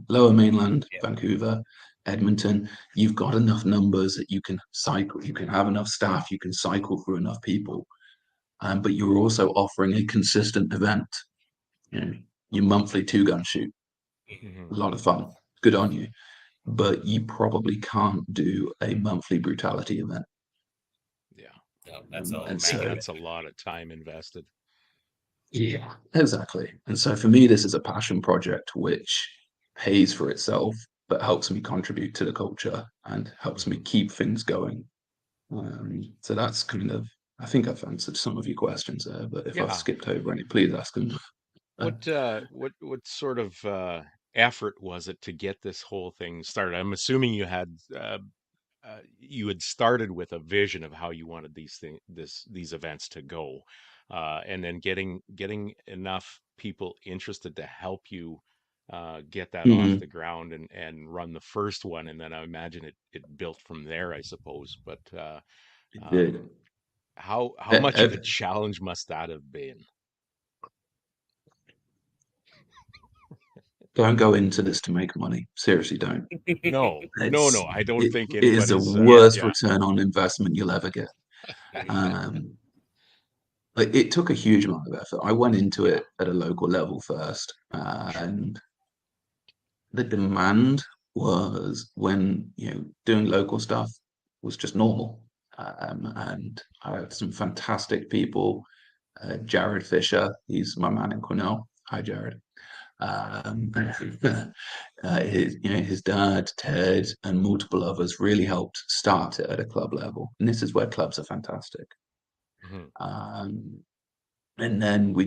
Lower Mainland, Vancouver, Edmonton. You've got enough numbers that you can cycle, you can have enough staff, you can cycle through enough people. But you're also offering a consistent event, your monthly 2-gun shoot. A lot of fun, good on you. But you probably can't do a monthly brutality event. No, that's a That's a lot of time invested. Yeah, exactly. And so for me, this is a passion project which pays for itself, but helps me contribute to the culture and helps me keep things going. So that's kind of, I think I've answered some of your questions there, but if I've skipped over any, please ask them. What sort of effort was it to get this whole thing started? I'm assuming you had started with a vision of how you wanted these events to go, and then getting enough people interested to help you get that off the ground and run the first one, and then I imagine it built from there, I suppose. But how much of a challenge must that have been? Don't go into this to make money. Seriously, don't. No, I don't think it is the anybody's worst return on investment you'll ever get. It took a huge amount of effort. I went into it at a local level first, and the demand was, when doing local stuff was just normal. And I had some fantastic people. Jared Fisher, he's my man in Quesnel. Hi, Jared. His dad, Ted, and multiple others really helped start it at a club level. And this is where clubs are fantastic. And then we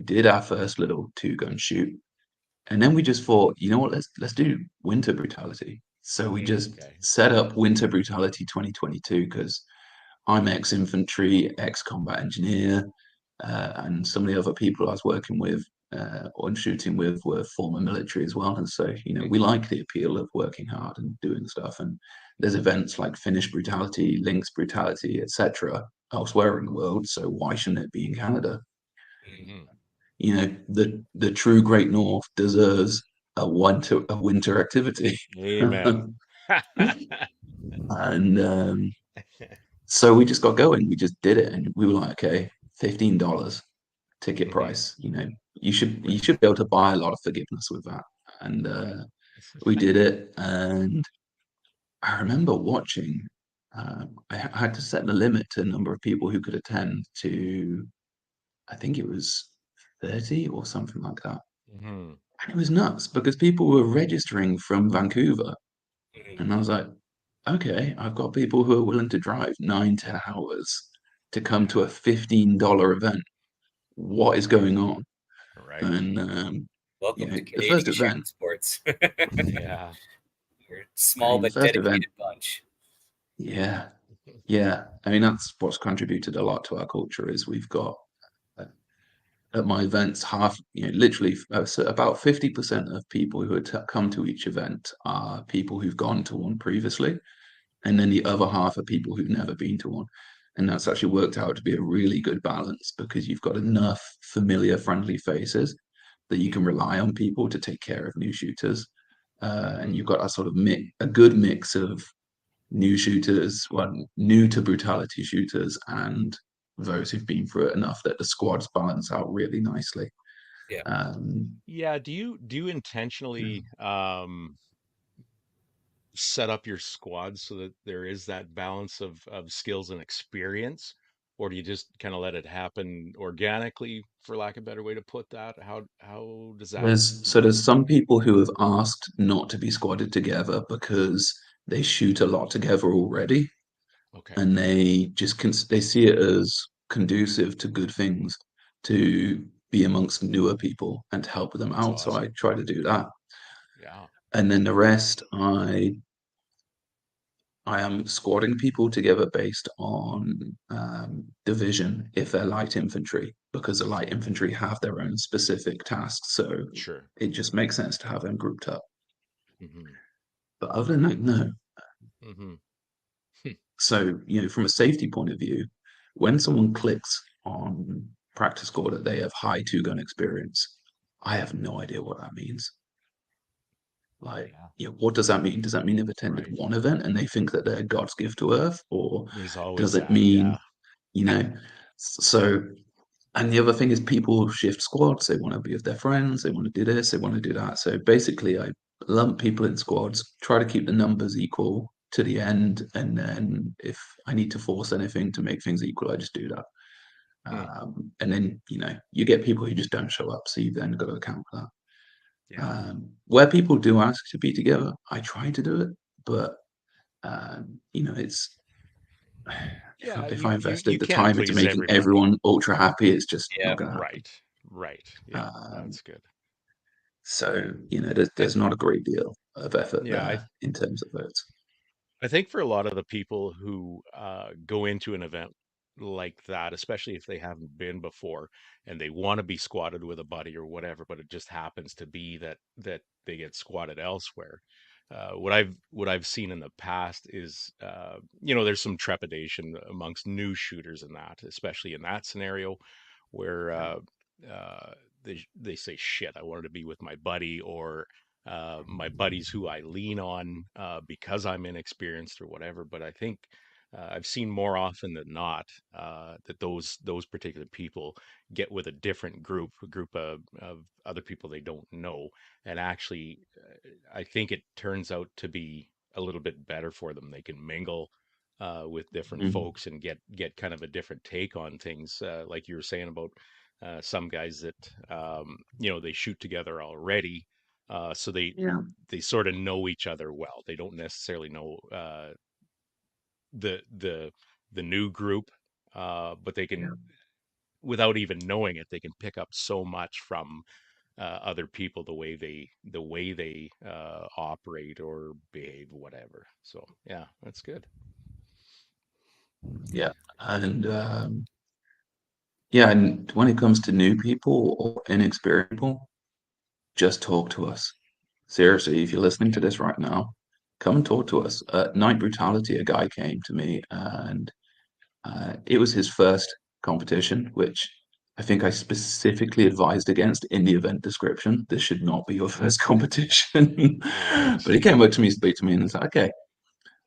did our first little 2-gun shoot. And then we just thought, you know what, let's do Winter Brutality. So we just set up Winter Brutality 2022 because I'm ex-infantry, ex-combat engineer, and some of the other people I was working with or shooting with were former military as well. And so, we like the appeal of working hard and doing stuff. And there's events like Finnish Brutality, Lynx Brutality, etc. elsewhere in the world. So why shouldn't it be in Canada? The true Great North deserves a winter activity. Amen. And so we just got going. We just did it, and we were like, okay, $15 ticket price. You should be able to buy a lot of forgiveness with that. And we did it. And I remember watching. I had to set the limit to the number of people who could attend to I think it was 30 or something like that. Mhm. And it was nuts because people were registering from Vancouver. Mhm. And I was like, okay, I've got people who are willing to drive 9-10 hours to come to a $15 event. What is going on? Right. And Welcome to the first Canadian event, sports. Yeah. You're a I small mean, the but first event, dedicated bunch. yeah, yeah. I mean, that's what's contributed a lot to our culture is we've got at my events literally so about 50% of people who come to each event are people who've gone to one previously, and then the other half are people who've never been to one. And that's actually worked out to be a really good balance because you've got enough familiar, friendly faces that you can rely on people to take care of new shooters. And you've got a sort of a good mix of new shooters, well, new to brutality shooters, and those who've been through it enough that the squads balance out really nicely. Yeah. Yeah. Do you intentionally set up your squad so that there is that balance of skills and experience, or do you just kind of let it happen organically, for lack of a better way to put that? How does that There's some people who have asked not to be squadded together because they shoot a lot together already, okay? and they just they see it as conducive to good things to be amongst newer people and to help them That's out. So I awesome. try to do that, Yeah. and then the rest, I am squadding people together based on division if they're light infantry, because the light infantry have their own specific tasks. So Sure. it just makes sense to have them grouped up. Hmm. But other than that, no. Hmm. So, from a safety point of view, when someone clicks on practice score that they have high two-gun experience, I have no idea what that means. Like, Yeah. what does that mean? Does that mean they've attended Right. one event and they think that they're God's gift to Earth? Or There's does always it that. mean, Yeah. you know, so, and the other thing is people shift squads. They want to be with their friends. They want to do this. They want to do that. So basically, I lump people in squads, try to keep the numbers equal to the end. And then if I need to force anything to make things equal, I just do that. Hmm. And then, you get people who just don't show up. So you've then got to account for that. Yeah. Where people do ask to be together, I try to do it, but it's Yeah. if You I you you invested the can't time into please making everybody. everyone ultra happy, it's just Yeah. not going to happen. Right. Right. Yeah. Um, That's good. so I, there's not a great deal of effort yeah. there in terms of votes. I think for a lot of the people who go into an event like that, especially if they haven't been before and they want to be squatted with a buddy or whatever, but it just happens to be that they get squatted elsewhere. What I've seen in the past is there's some trepidation amongst new shooters in that, especially in that scenario where uh, they say shit, I wanted to be with my buddy, or my buddies who I lean on because I'm inexperienced or whatever. But I think I've seen more often than not that those particular people get with a different group, a group of other people they don't know, and actually, I think it turns out to be a little bit better for them. They can mingle. With different Mhm. folks and get kind of a different take on things, like you were saying about some guys that they shoot together already, so Yeah, they sort of know each other well. They don't necessarily know the the the new group, but they can, yeah, without even knowing it, they can pick up so much from other people, the way they operate or behave, whatever. So yeah, that's good. yeah, and yeah, and when it comes to new people or inexperienced people, just talk to us. Seriously, if you're listening to Okay. this right now, come and talk to us. At Night Brutality, a guy came to me and it was his first competition, which I think I specifically advised against in the event description. This should not be your first competition. Right. But he came up to me, spoke to me, and was like, "Okay,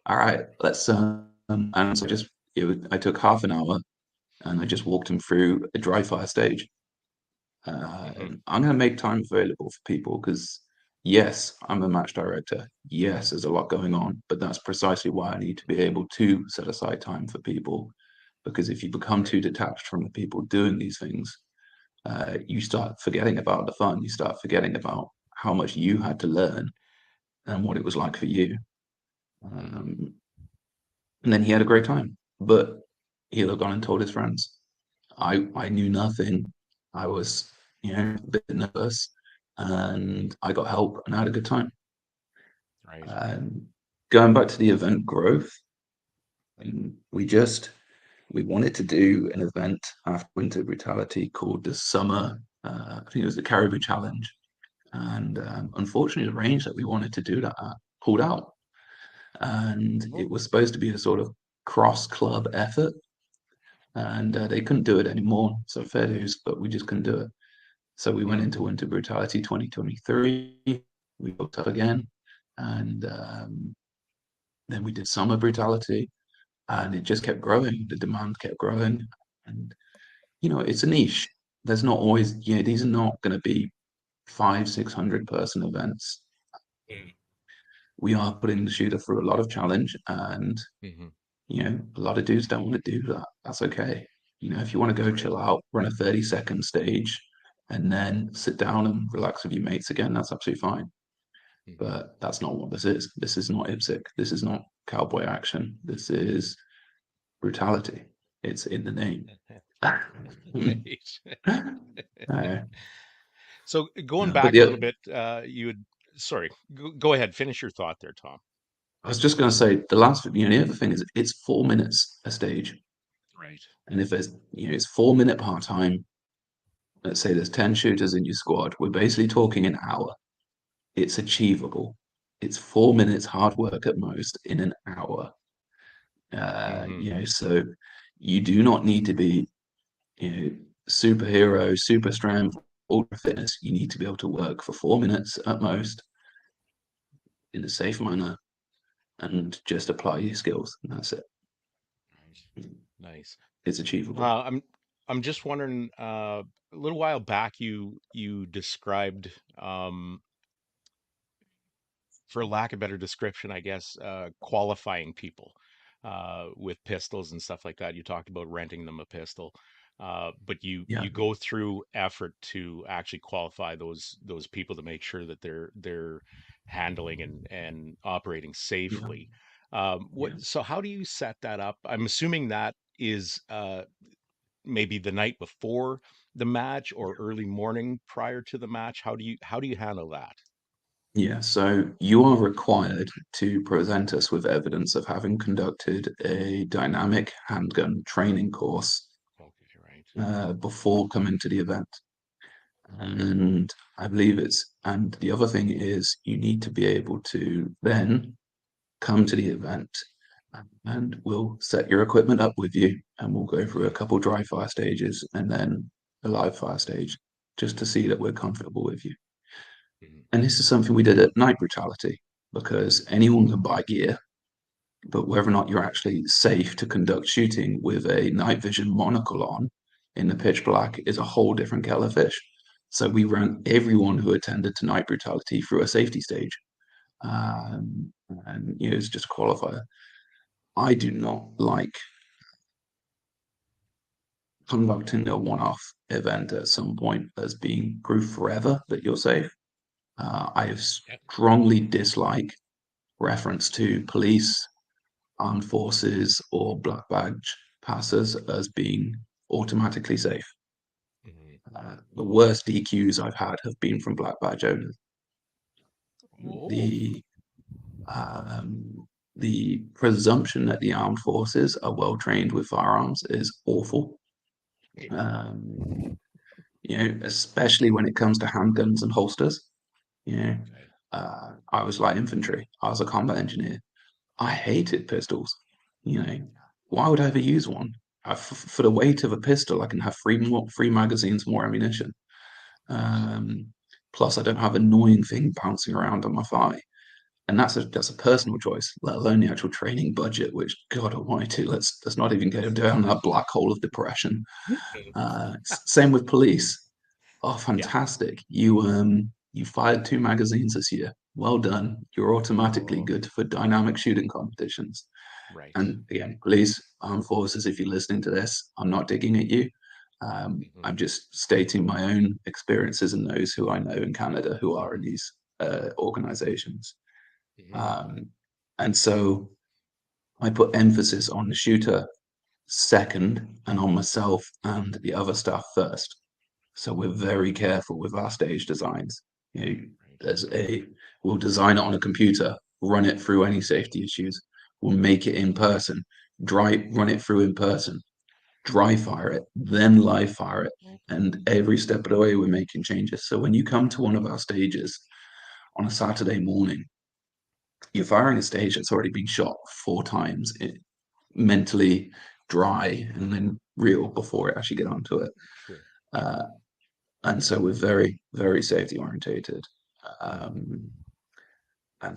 all right, let's." And so I took half an hour and I just walked him through a dry fire stage. Hmm. I'm going to make time available for people because, yes, I'm a match director. Yes, there's a lot going on, but that's precisely why I need to be able to set aside time for people. Because if you become Right. too detached from the people doing these things, you start forgetting about the fun. You start forgetting about how much you had to learn and what it was like for you. And then he had a great time, but he'll have gone and told his friends. I knew nothing. I was, a bit nervous, and I got help and I had a good time. Right. Going back to the event growth, we wanted to do an event after Winter Brutality called the Summer, I think it was the Caribou Challenge. And unfortunately, the range that we wanted to do that at pulled out. And it was supposed to be a sort of cross club effort. And they couldn't do it anymore. So fair dues, but we just couldn't do it. So we went into Winter Brutality 2023. We booked up again. And then we did Summer Brutality. And it just kept growing. The demand kept growing. And, it's a niche. There's not always, these are not going to be 500-600 person events. We are putting the shooter through a lot of challenge, and a lot of dudes don't want to do that. That's okay. If you want to go chill out, run a 30-second stage, and then sit down and relax with your mates again, that's absolutely fine. But that's not what this is. This is not IPSC. This is not cowboy action. This is brutality. It's in the name. So going back a little bit, sorry, go ahead, finish your thought there, Tom. I was just going to say the other thing is it's 4 minutes a stage. Right. And if there's, it's 4 minute part time, let's say there's 10 shooters in your squad, we're basically talking an hour. It's achievable. It's 4 minutes hard work at most in an hour. So you do not need to be, superhero, super strength, ultra fitness. You need to be able to work for 4 minutes at most in a safe manner and just apply your skills, and that's it. Nice. It's achievable. I'm just wondering, a little while back you described, for lack of better description, I guess, qualifying people with pistols and stuff like that. You talked about renting them a pistol, but you go through effort to actually qualify those people to make sure that they're handling and operating safely. So how do you set that up? I'm assuming that is maybe the night before the match or early morning prior to the match. How do you handle that? Yeah, so you are required to present us with evidence of having conducted a dynamic handgun training course before coming to the event. And I believe and the other thing is you need to be able to then come to the event and we'll set your equipment up with you and we'll go through a couple dry fire stages and then a live fire stage just to see that we're comfortable with you. And this is something we did at Night Brutality because anyone can buy gear, but whether or not you're actually safe to conduct shooting with a night vision monocle on in the pitch black is a whole different kettle of fish. So we ran everyone who attended to Night Brutality through a safety stage. And it's just a qualifier. I do not like conducting a one-off event at some point as being proof forever that you're safe. I strongly dislike reference to police, armed forces, or black badge passers as being automatically safe. The worst DQs I've had have been from black badge owners. The presumption that the armed forces are well trained with firearms is awful. Especially when it comes to handguns and holsters. I was light infantry. I was a combat engineer. I hated pistols. Why would I ever use one? For the weight of a pistol, I can have three magazines, more ammunition. Plus, I don't have an annoying thing bouncing around on my thigh. And that's a personal choice, let alone the actual training budget, which God almighty, let's not even go down that black hole of depression. Same with police. Oh, fantastic. You fired 2 magazines this year. Well done. You're automatically good for dynamic shooting competitions. Right. And again, police, armed forces, if you're listening to this, I'm not digging at you. I'm just stating my own experiences and those who I know in Canada who are in these organizations. And so I put emphasis on the shooter second and on myself and the other staff first. So we're very careful with our stage designs. We'll design it on a computer, run it through any safety issues. We'll make it in person, run it through in person, dry fire it, then live fire it. And every step of the way, we're making changes. So when you come to one of our stages on a Saturday morning, you're firing a stage that's already been shot 4 times, mentally dry and then real before it actually get onto it. Sure. And so we're very, very safety orientated. And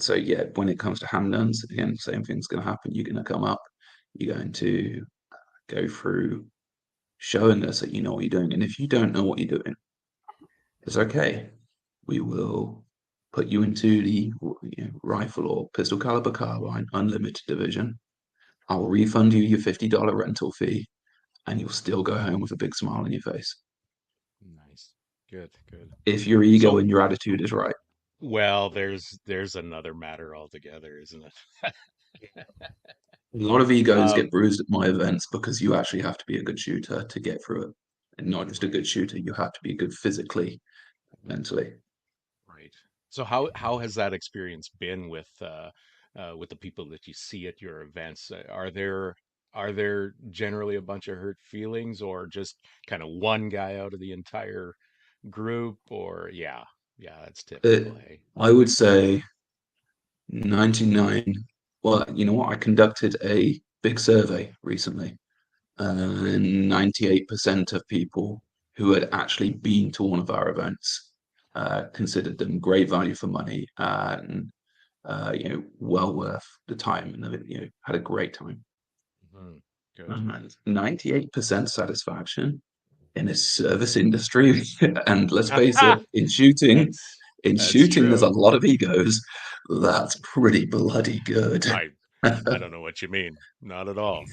so, yeah, when it comes to handguns, again, same thing's going to happen. You're going to come up, you're going to go through showing us that you know what you're doing. And if you don't know what you're doing, it's okay. We will put you into the rifle or pistol caliber carbine unlimited division. I'll refund you your $50 rental fee, and you'll still go home with a big smile on your face. Nice. Good. If your ego and your attitude is right. Well, there's another matter altogether, isn't it? A lot of egos get bruised at my events because you actually have to be a good shooter to get through it. And not just a good shooter, you have to be good physically, mentally. Right. So how has that experience been with the people that you see at your events? Are there generally a bunch of hurt feelings, or just kind of one guy out of the entire group? Or yeah, that's typical. Hey, I would say 99. Well, you know what? I conducted a big survey recently, and 98% of people who had actually been to one of our events considered them great value for money and well worth the time, and had a great time. Good. 98% satisfaction in a service industry, and let's face it, in shooting, there's a lot of egos. That's pretty bloody good. I don't know what you mean. Not at all.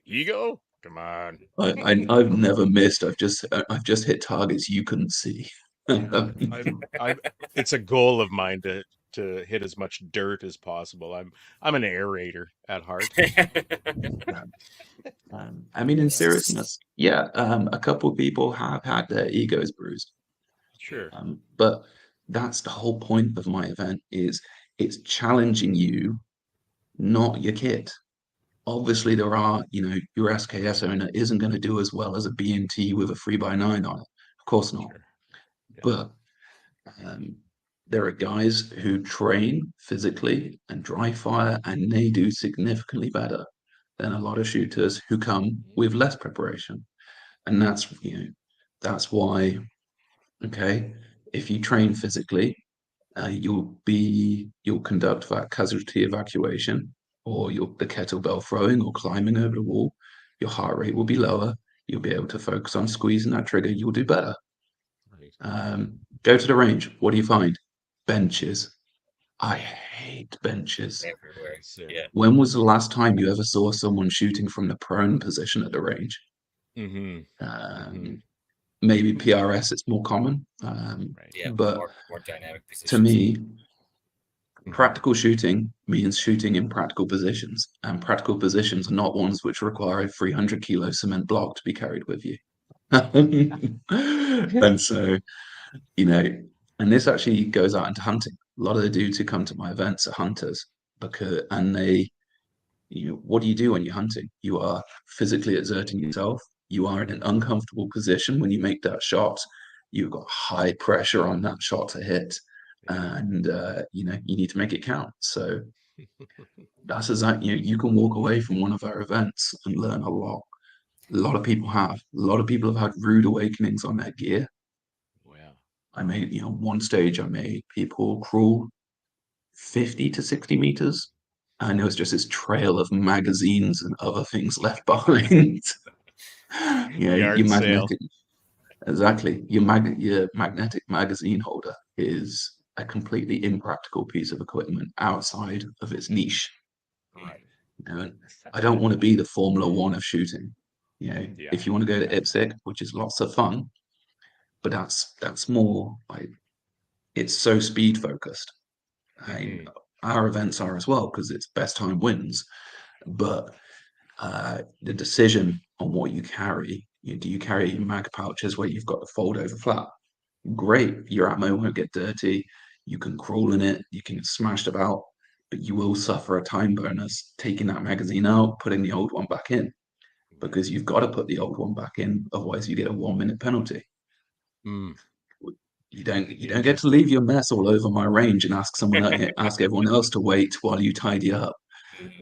Ego? Come on. I've never missed. I've just hit targets you couldn't see. It's a goal of mine to hit as much dirt as possible. I'm an aerator at heart. I mean, in seriousness, yeah, a couple of people have had their egos bruised. Sure. But that's the whole point of my event, is it's challenging you, not your kit. Obviously, there are, your SKS owner isn't going to do as well as a B&T with a 3x9 on it. Of course not. Sure. Yeah. But there are guys who train physically and dry fire, and they do significantly better than a lot of shooters who come with less preparation. And that's why, okay, if you train physically, you'll conduct that casualty evacuation, or the kettlebell throwing or climbing over the wall. Your heart rate will be lower. You'll be able to focus on squeezing that trigger. You'll do better. Right. Go to the range. What do you find? Benches. I hate benches. Everywhere. Yeah. When was the last time you ever saw someone shooting from the prone position at the range? Maybe PRS, it's more common. Right. Yeah, but more dynamic positions. To me, practical shooting means shooting in practical positions, and practical positions are not ones which require a 300-kilo cement block to be carried with you. And so, and this actually goes out into hunting. A lot of the dudes who come to my events are hunters, what do you do when you're hunting? You are physically exerting yourself. You are in an uncomfortable position when you make that shot. You've got high pressure on that shot to hit, and you need to make it count. So that's exactly, you can walk away from one of our events and learn a lot. A lot of people have. A lot of people have had rude awakenings on their gear. Wow. I made, one stage I made people crawl 50 to 60 meters, and there was just this trail of magazines and other things left behind. Your magnetic, exactly. Your magnetic magazine holder is a completely impractical piece of equipment outside of its niche. Right. I don't want to be the Formula One of shooting. You know, Yeah. if you want to go to IPSC, which is lots of fun, but that's more like, it's so speed focused. And our events are as well, because it's best time wins. But the decision on what you carry, do you carry mag pouches where you've got to fold over flat? Great, your ammo won't get dirty. You can crawl in it, you can get smashed about, but you will suffer a time bonus taking that magazine out, putting the old one back in, because you've got to put the old one back in, otherwise you get a 1-minute penalty. You don't get to leave your mess all over my range and ask everyone else to wait while you tidy up.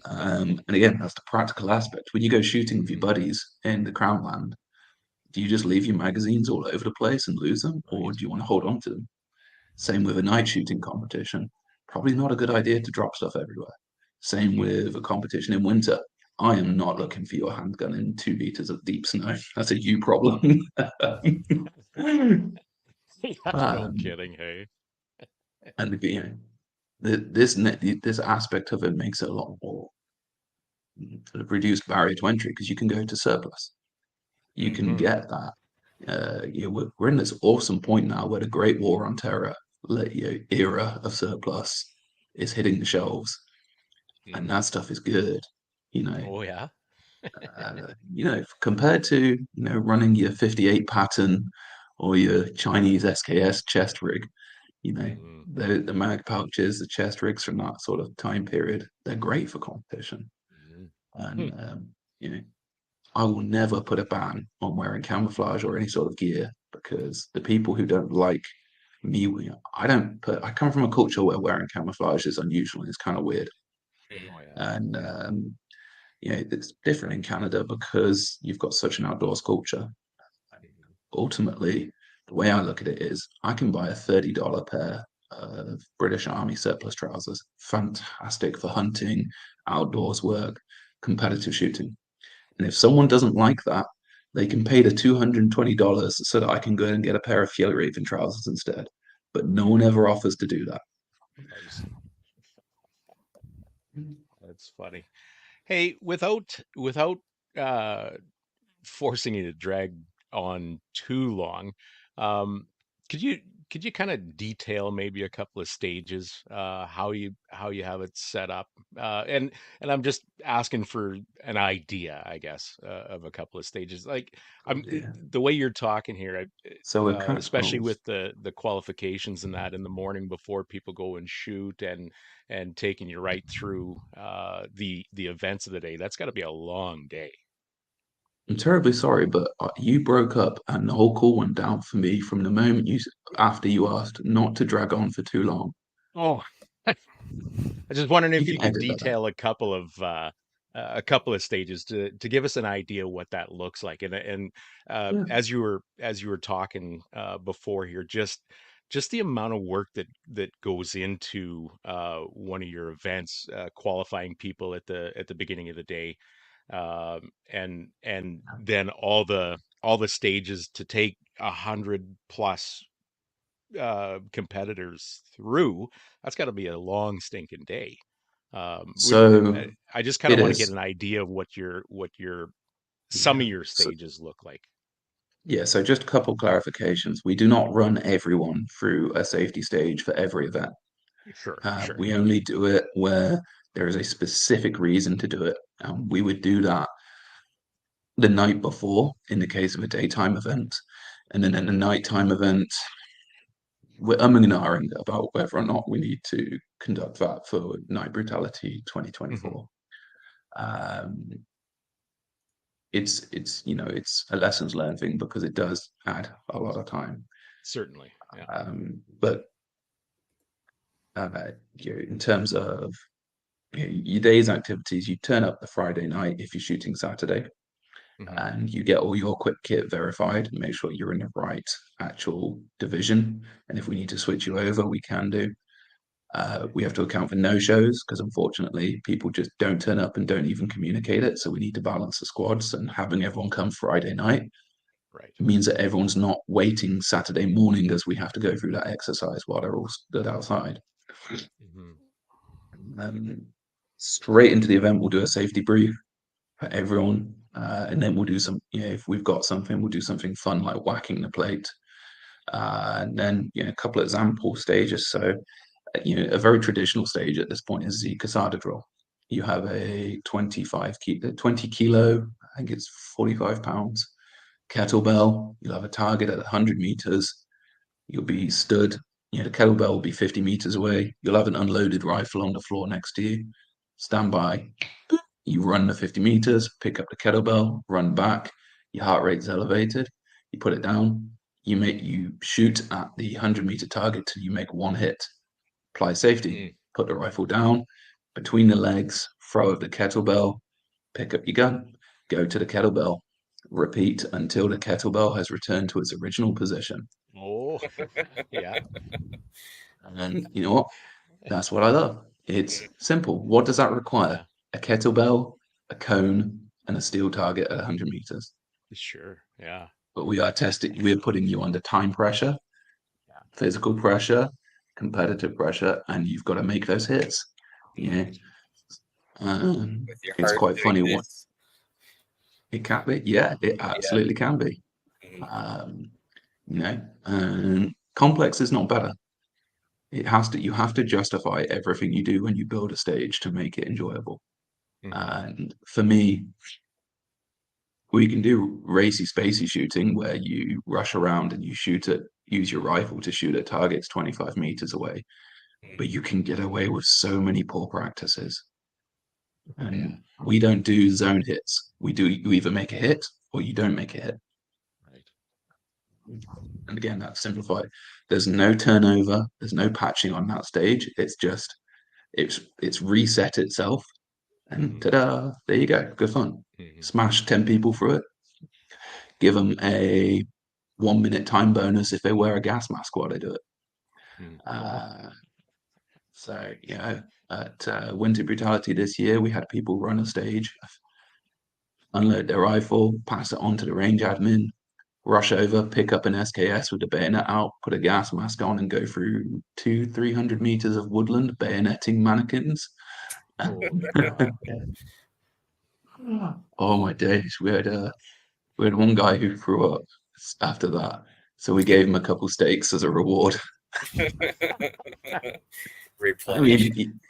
And again, that's the practical aspect. When you go shooting with your buddies in the Crown Land, do you just leave your magazines all over the place and lose them, or do you want to hold on to them? Same with a night shooting competition. Probably not a good idea to drop stuff everywhere. Same with a competition in winter. I am not looking for your handgun in 2 meters of deep snow. That's a you problem. No kidding, hey. And this aspect of it makes it a lot more reduced barrier to entry, because you can go to surplus. You can get that. We're in this awesome point now where the Great War on Terror era of surplus is hitting the shelves, and that stuff is good. Oh yeah. Compared to running your 58 pattern or your Chinese SKS chest rig, the mag pouches, the chest rigs from that sort of time period, they're great for competition. And I will never put a ban on wearing camouflage or any sort of gear, because the people who don't like me, I come from a culture where wearing camouflage is unusual and it's kind of weird. And it's different in Canada because you've got such an outdoors culture. Ultimately, the way I look at it is, I can buy a $30 pair of British Army surplus trousers, fantastic for hunting, outdoors work, competitive shooting. And if someone doesn't like that, they can pay the $220 so that I can go and get a pair of Fjellraven trousers instead. But no one ever offers to do that. Nice. That's funny. Hey, without forcing you to drag on too long, could you kind of detail maybe a couple of stages, how you have it set up, and I'm just asking for an idea, I guess, of a couple of stages. Like, the way you're talking here, So we're kind of especially with the qualifications and that in the morning before people go and shoot, and taking you right through the events of the day. That's got to be a long day. I'm terribly sorry, but you broke up and the whole call went down for me from the moment after you asked not to drag on for too long. Oh, I was just wondering if you could edit that out. detail a couple of stages to give us an idea what that looks like. And Yeah. as you were talking before here, just the amount of work that goes into one of your events, qualifying people at the beginning of the day, and then all the stages to take 100 plus competitors through. That's got to be a long stinking day. So I just kind of it want to get is. an idea of what some of Yeah. your stages look like. Yeah, so just a couple clarifications. We do not run everyone through a safety stage for every event. Sure. We only do it where there is a specific reason to do it. We would do that the night before in the case of a daytime event. And then in a nighttime event, we're umming and ahhing about whether or not we need to conduct that for Night Brutality 2024. It's it's a lessons learned thing, because it does add a lot of time. Certainly. Yeah. But in terms of your day's activities, you turn up the Friday night if you're shooting Saturday, and you get all your quick kit verified and make sure you're in the right actual division. And if we need to switch you over, we can do. We have to account for no-shows, because unfortunately people just don't turn up and don't even communicate it. So we need to balance the squads, and having everyone come Friday night means that everyone's not waiting Saturday morning as we have to go through that exercise while they're all stood outside. Straight into the event, we'll do a safety brief for everyone. And then we'll do some, if we've got something, we'll do something fun like whacking the plate. And then, a couple of example stages. So, a very traditional stage at this point is the Casada drill. You have a 20 kilo, I think it's 45 pounds, kettlebell. You'll have a target at 100 meters. You'll be stood, the kettlebell will be 50 meters away. You'll have an unloaded rifle on the floor next to you. Stand by. You run the 50 meters, pick up the kettlebell, run back. Your heart rate's elevated. You put it down. You shoot at the 100-meter target till you make one hit. Apply safety. Put the rifle down between the legs. Throw up the kettlebell. Pick up your gun. Go to the kettlebell. Repeat until the kettlebell has returned to its original position. Oh, yeah. And you know what? That's what I love. It's simple. What does that require? A kettlebell, a cone, and a steel target at 100 meters. Sure. Yeah. But we are putting you under time pressure, physical pressure, competitive pressure, and you've got to make those hits. Yeah. It's quite funny. What it can be. Yeah, it absolutely can be. Complex is not better. You have to justify everything you do when you build a stage to make it enjoyable. And for me, we can do racy, spacey shooting where you rush around and you use your rifle to shoot at targets 25 meters away. But you can get away with so many poor practices. And we don't do zone hits. You either make a hit or you don't make a hit. And again, that's simplified. There's no turnover. There's no patching on that stage. It's just, it's reset itself. And ta-da, there you go. Good fun. Smash 10 people through it. Give them a 1 minute time bonus if they wear a gas mask while they do it. At Winter Brutality this year, we had people run a stage, unload their rifle, pass it on to the range admin, rush over, pick up an SKS with the bayonet out, put a gas mask on, and go through 200-300 meters of woodland bayoneting mannequins. Oh my days! We had one guy who threw up after that, so we gave him a couple steaks as a reward. I mean,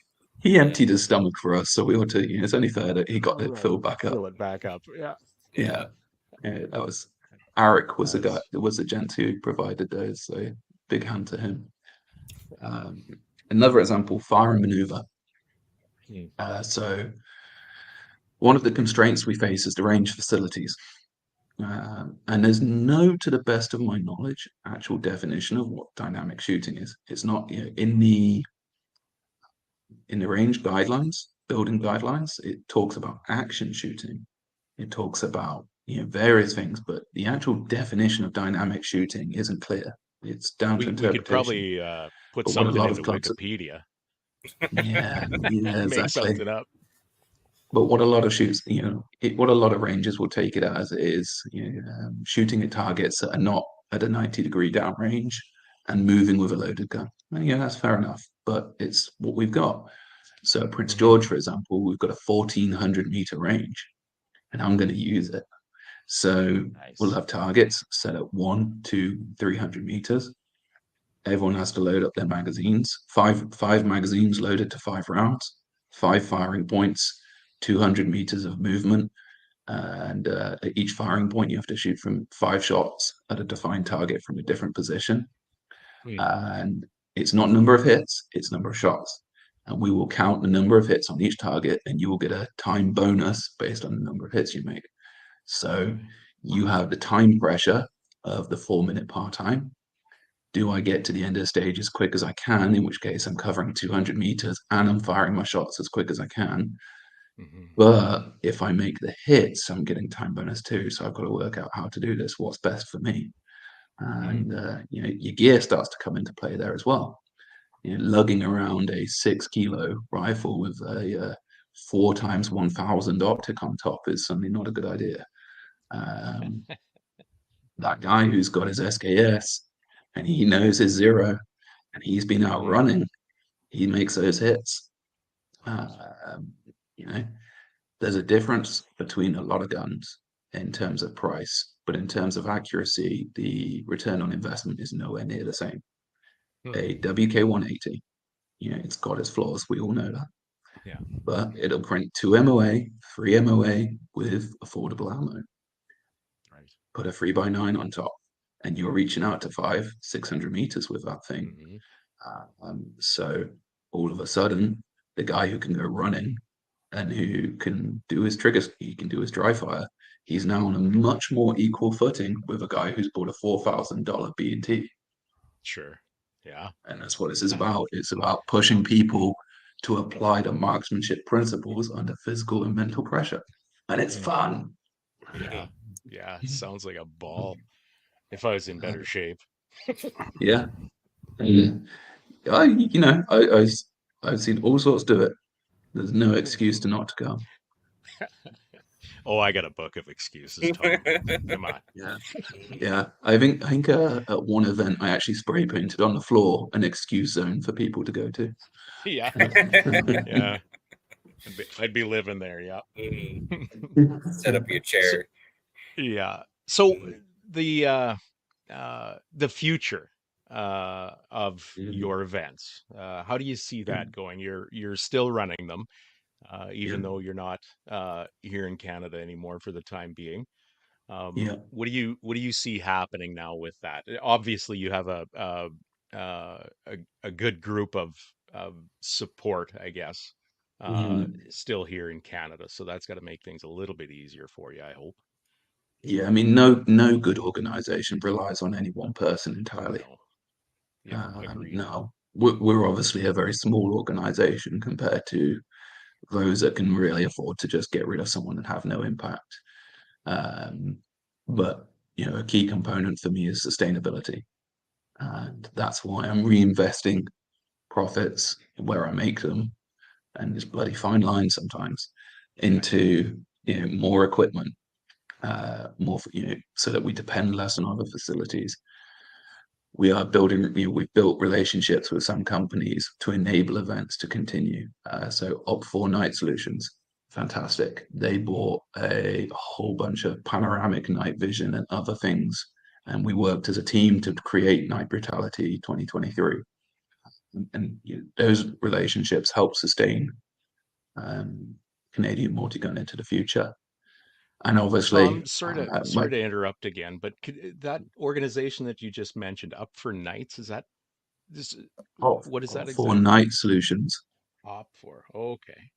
he emptied his stomach for us, so we ought to. It's only fair that he got it filled back up. Fill it back up. Yeah. That was Arik was the guy. There was a gent who provided those. So big hand to him. Another example: fire and maneuver. So one of the constraints we face is the range facilities. And there's no, to the best of my knowledge, actual definition of what dynamic shooting is. It's not in the range guidelines, building guidelines. It talks about action shooting. It talks about various things, but the actual definition of dynamic shooting isn't clear. It's down to interpretation. We could probably put something into Wikipedia. Yeah, exactly. Make something up. But what a lot of ranges will take it as is shooting at targets that are not at a 90-degree downrange and moving with a loaded gun. Yeah, that's fair enough, but it's what we've got. So Prince George, for example, we've got a 1,400-meter range, and I'm going to use it. So we'll have targets set at 1, 2, 300 meters. Everyone has to load up their magazines. Five magazines loaded to 5 rounds, 5 firing points, 200 meters of movement, and at each firing point you have to shoot from 5 shots at a defined target from a different position. And it's not number of hits, it's number of shots, and we will count the number of hits on each target, and you will get a time bonus based on the number of hits you make. So you have the time pressure of the 4-minute par time. Do I get to the end of the stage as quick as I can, in which case I'm covering 200 meters and I'm firing my shots as quick as I can. But if I make the hits, I'm getting time bonus too. So I've got to work out how to do this, what's best for me. And your gear starts to come into play there as well. Lugging around a 6-kilo rifle with a 4x1000 optic on top is something not a good idea. That guy who's got his SKS and he knows his zero and he's been out running, he makes those hits. The there's a difference between a lot of guns in terms of price, but in terms of accuracy, the return on investment is nowhere near the same. A WK-180, it's got its flaws. We all know that. Yeah. But it'll print 2 MOA, 3 MOA with affordable ammo. Right. Put a 3x9 on top, and you're reaching out to 500-600 meters with that thing. So all of a sudden, the guy who can go running and who can do his triggers, he can do his dry fire, he's now on a much more equal footing with a guy who's bought a $4,000 B&T. Sure. Yeah. And that's what this is about. It's about pushing people to apply the marksmanship principles under physical and mental pressure. And it's fun. Yeah. Yeah. Sounds like a ball. If I was in better shape. Yeah. I've seen all sorts do it. There's no excuse to not to go. Oh, I got a book of excuses, Tom. Come on. Yeah. I think at one event I actually spray painted on the floor an excuse zone for people to go to. Yeah. Yeah. I'd be living there. Yeah. Set up your chair. Yeah. So the future of your events, how do you see that going? You're still running them, even though you're not here in Canada anymore for the time being. What do you see happening now with that? Obviously, you have a good group of support, I guess, still here in Canada. So that's got to make things a little bit easier for you, I hope. Yeah, I mean, no good organization relies on any one person entirely. No. Yeah, agreed. No, we're obviously a very small organization compared to those that can really afford to just get rid of someone and have no impact. But a key component for me is sustainability, and that's why I'm reinvesting profits where I make them, and it's bloody fine line sometimes, into more equipment, more so that we depend less on other facilities. We are building, we've built relationships with some companies to enable events to continue. So Op4 Night Solutions, fantastic. They bought a whole bunch of panoramic night vision and other things, and we worked as a team to create Night Brutality 2023. And those relationships help sustain Canadian Multigun into the future. And obviously, sorry to interrupt again, but that organization that you just mentioned, Up for Nights, is that what is that exactly? For Night Solutions. Op for, okay.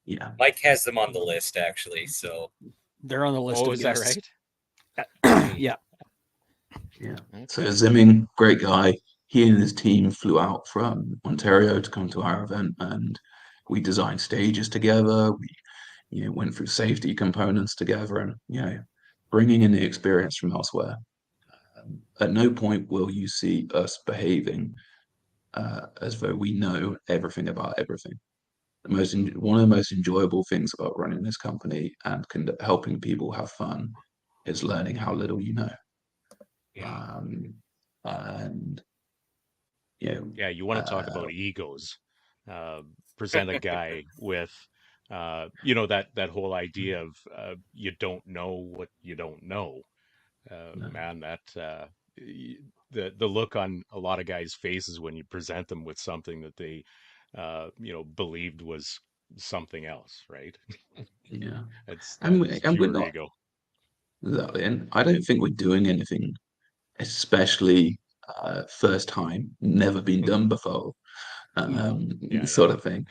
Yeah. Mike has them on the list actually, so they're on the list. Oh, is that right? Yeah. Yeah. Okay. So Zimming, great guy. He and his team flew out from Ontario to come to our event, and we designed stages together. We went through safety components together, and bringing in the experience from elsewhere. At no point will you see us behaving as though we know everything about everything. One of the most enjoyable things about running this company and helping people have fun is learning how little you know. And you want to talk about egos. Present a guy with that whole idea of you don't know what you don't know. Man, that the look on a lot of guys' faces when you present them with something that they believed was something else, right? Yeah. It's and pure we're not ego. exactly, and I don't think we're doing anything especially first time, never been done before. Sort of thing.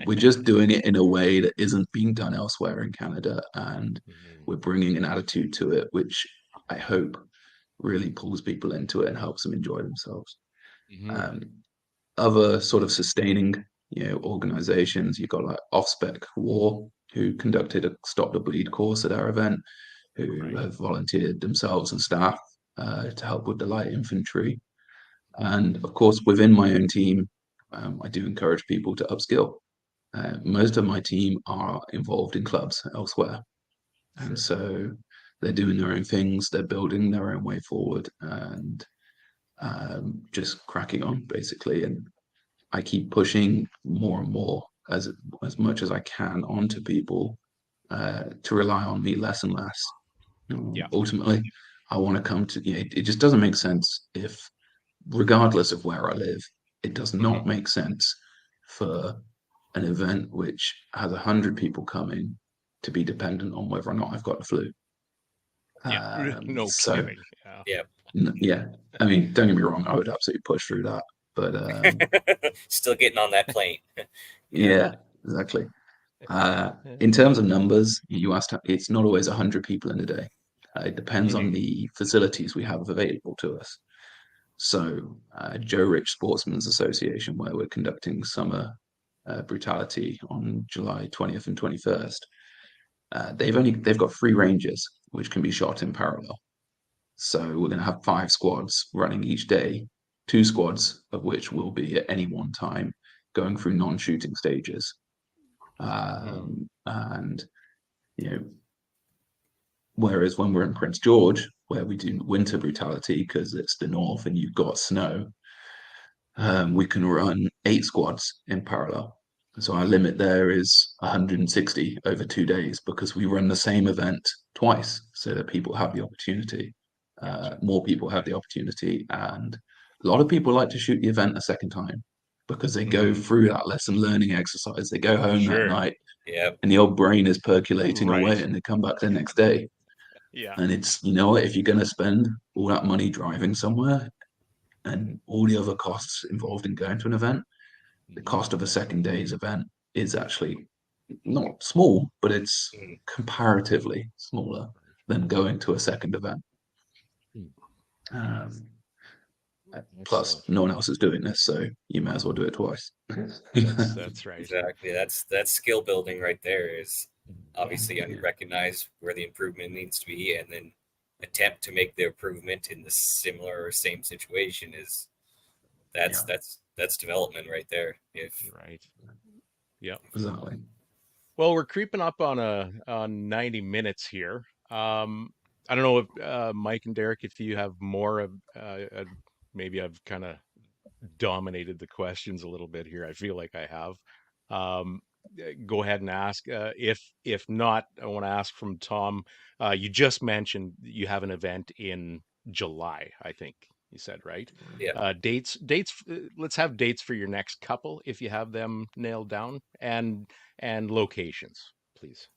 We're just doing it in a way that isn't being done elsewhere in Canada, and we're bringing an attitude to it, which I hope really pulls people into it and helps them enjoy themselves. Other sort of sustaining, organizations, you've got like Off-Spec War, who conducted a Stop the Bleed course at our event, who have volunteered themselves and staff to help with the light infantry. And of course, within my own team, I do encourage people to upskill. Most of my team are involved in clubs elsewhere. And so they're doing their own things, they're building their own way forward, and just cracking on, basically. And I keep pushing more and more as much as I can onto people to rely on me less and less. Yeah. Ultimately, I want to come to, it just doesn't make sense if, regardless of where I live, it does not make sense for an event which has 100 people coming to be dependent on whether or not I've got the flu. Yeah. No So, kidding. Yeah. yeah. I mean, don't get me wrong, I would absolutely push through that. But Still getting on that plane. yeah, exactly. In terms of numbers, you asked, it's not always 100 people in a day. It depends on the facilities we have available to us. So, Joe Rich Sportsmen's Association, where we're conducting summer brutality on July 20th and 21st, they've got 3 ranges which can be shot in parallel. So we're going to have 5 squads running each day, 2 squads of which will be at any one time going through non-shooting stages. And whereas when we're in Prince George, where we do winter brutality because it's the north and you've got snow, we can run 8 squads in parallel. So our limit there is 160 over 2 days because we run the same event twice so that people have the opportunity. More people have the opportunity, and a lot of people like to shoot the event a second time because they go through that lesson learning exercise. They go home that night, and the old brain is percolating away, and they come back the next day. Yeah. And it's, if you're going to spend all that money driving somewhere and all the other costs involved in going to an event, the cost of a second day's event is actually not small, but it's comparatively smaller than going to a second event. Plus, no one else is doing this, so you may as well do it twice. That's right. Exactly. That's skill building right there. Is obviously recognize where the improvement needs to be, and then attempt to make the improvement in the similar or same situation. Is that's development right there. Right. Yeah. Exactly. Well, we're creeping up on 90 minutes here. I don't know if Mike and Derek, if you have more of, maybe I've kind of dominated the questions a little bit here. I feel like I have. Go ahead and ask. If not, I want to ask from Tom. You just mentioned you have an event in July, I think you said, right? Yeah. Dates. Let's have dates for your next couple if you have them nailed down, and locations, please.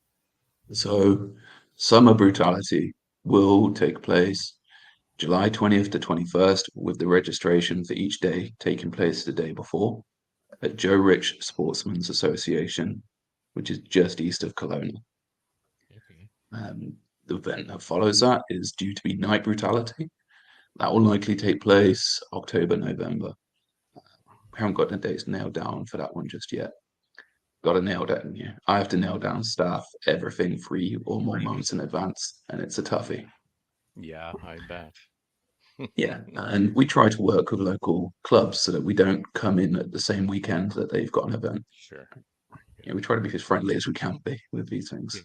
So, Summer Brutality will take place July 20th to 21st, with the registration for each day taking place the day before at Joe Rich Sportsmen's Association, which is just east of Kelowna. The event that follows that is due to be Night Brutality. That will likely take place October, November. I haven't got the dates nailed down for that one just yet. Got to nail down. Yeah, I have to nail down staff, everything 3 or more months in advance, and it's a toughie. Yeah, I bet. Yeah, and we try to work with local clubs so that we don't come in at the same weekend that they've got an event. Sure. Yeah, we try to be as friendly as we can be with these things.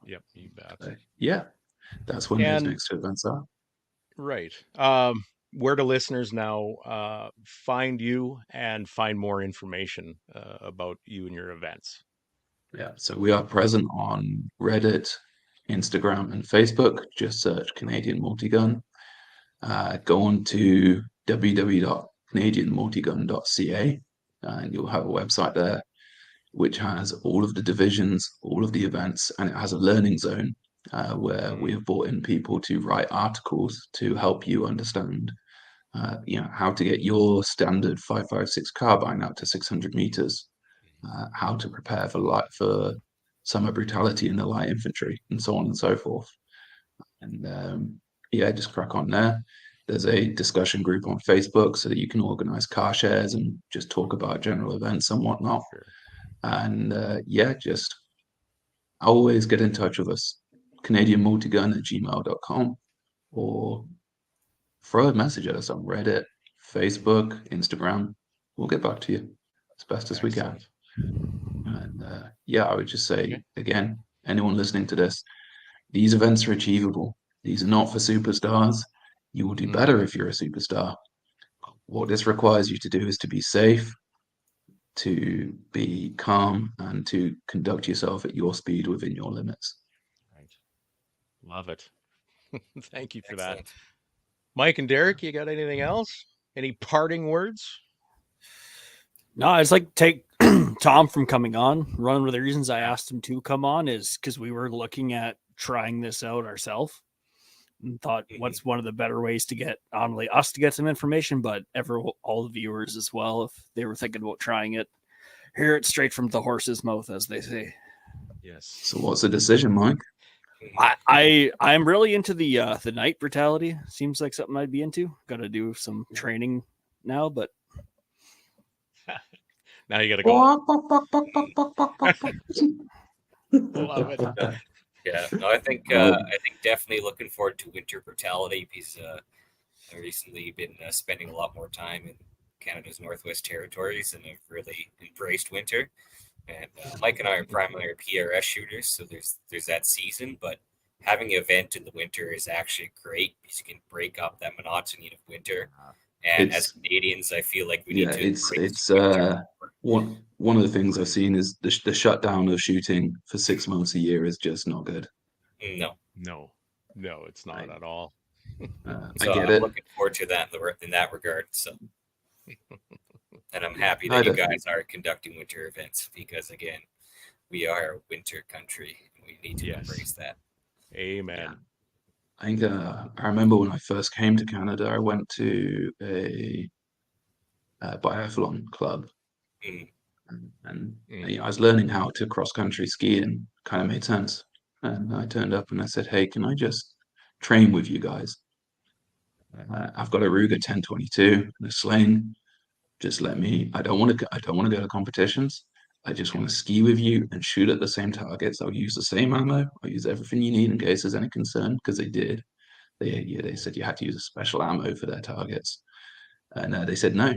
Yep, you bet. So, yeah, that's when those next 2 events are. Right. Where do listeners now find you and find more information about you and your events? Yeah, so we are present on Reddit, Instagram, and Facebook. Just search Canadian Multigun. Go on to www.canadianmultigun.ca, and you'll have a website there which has all of the divisions, all of the events, and it has a learning zone where we have brought in people to write articles to help you understand how to get your standard 5.56 carbine out to 600 meters, how to prepare for summer brutality in the light infantry, and so on and so forth. And just crack on there. There's a discussion group on Facebook so that you can organize car shares and just talk about general events and whatnot. Sure. And just always get in touch with us, CanadianMultigun@gmail.com, or throw a message at us on Reddit, Facebook, Instagram. We'll get back to you as best as we can. And I would just say, again, anyone listening to this, these events are achievable. These are not for superstars. You will do better if you're a superstar. What this requires you to do is to be safe, to be calm and to conduct yourself at your speed within your limits. Right. Love it. Thank you for that. Excellent. Mike and Derek, you got anything else? Any parting words? No, I just like to take Tom from coming on. One of the reasons I asked him to come on is because we were looking at trying this out ourselves and thought, what's one of the better ways to get not only us to get some information, but all the viewers as well, if they were thinking about trying it, hear it straight from the horse's mouth, as they say. Yes. So what's the decision, Mike? I'm really into the night brutality. Seems like something I'd be into. Got to do some training now, but Now you got to go. Love it. Yeah, no, I think definitely looking forward to winter brutality because I've recently been spending a lot more time in Canada's Northwest Territories and I've really embraced winter. And Mike and I are primary PRS shooters, so there's that season. But having an event in the winter is actually great because you can break up that monotony of winter. And as Canadians, I feel like we need to. It's one of the things I've seen is the shutdown of shooting for 6 months a year is just not good. No, it's not at all. So I get I'm it. looking forward to that in that regard. So, and I'm happy that you guys are conducting winter events because again, we are a winter country and we need to embrace that. Amen. Yeah. I think I remember when I first came to Canada, I went to a biathlon club, and I was learning how to cross country ski, and kind of made sense. And I turned up and I said, "Hey, can I just train with you guys? I've got a Ruger 1022 and a sling. Just let me. I don't want to go to competitions. I just want to ski with you and shoot at the same targets. I'll use the same ammo. I'll use everything you need in case there's any concern," because they did. They said you had to use a special ammo for their targets, and they said no,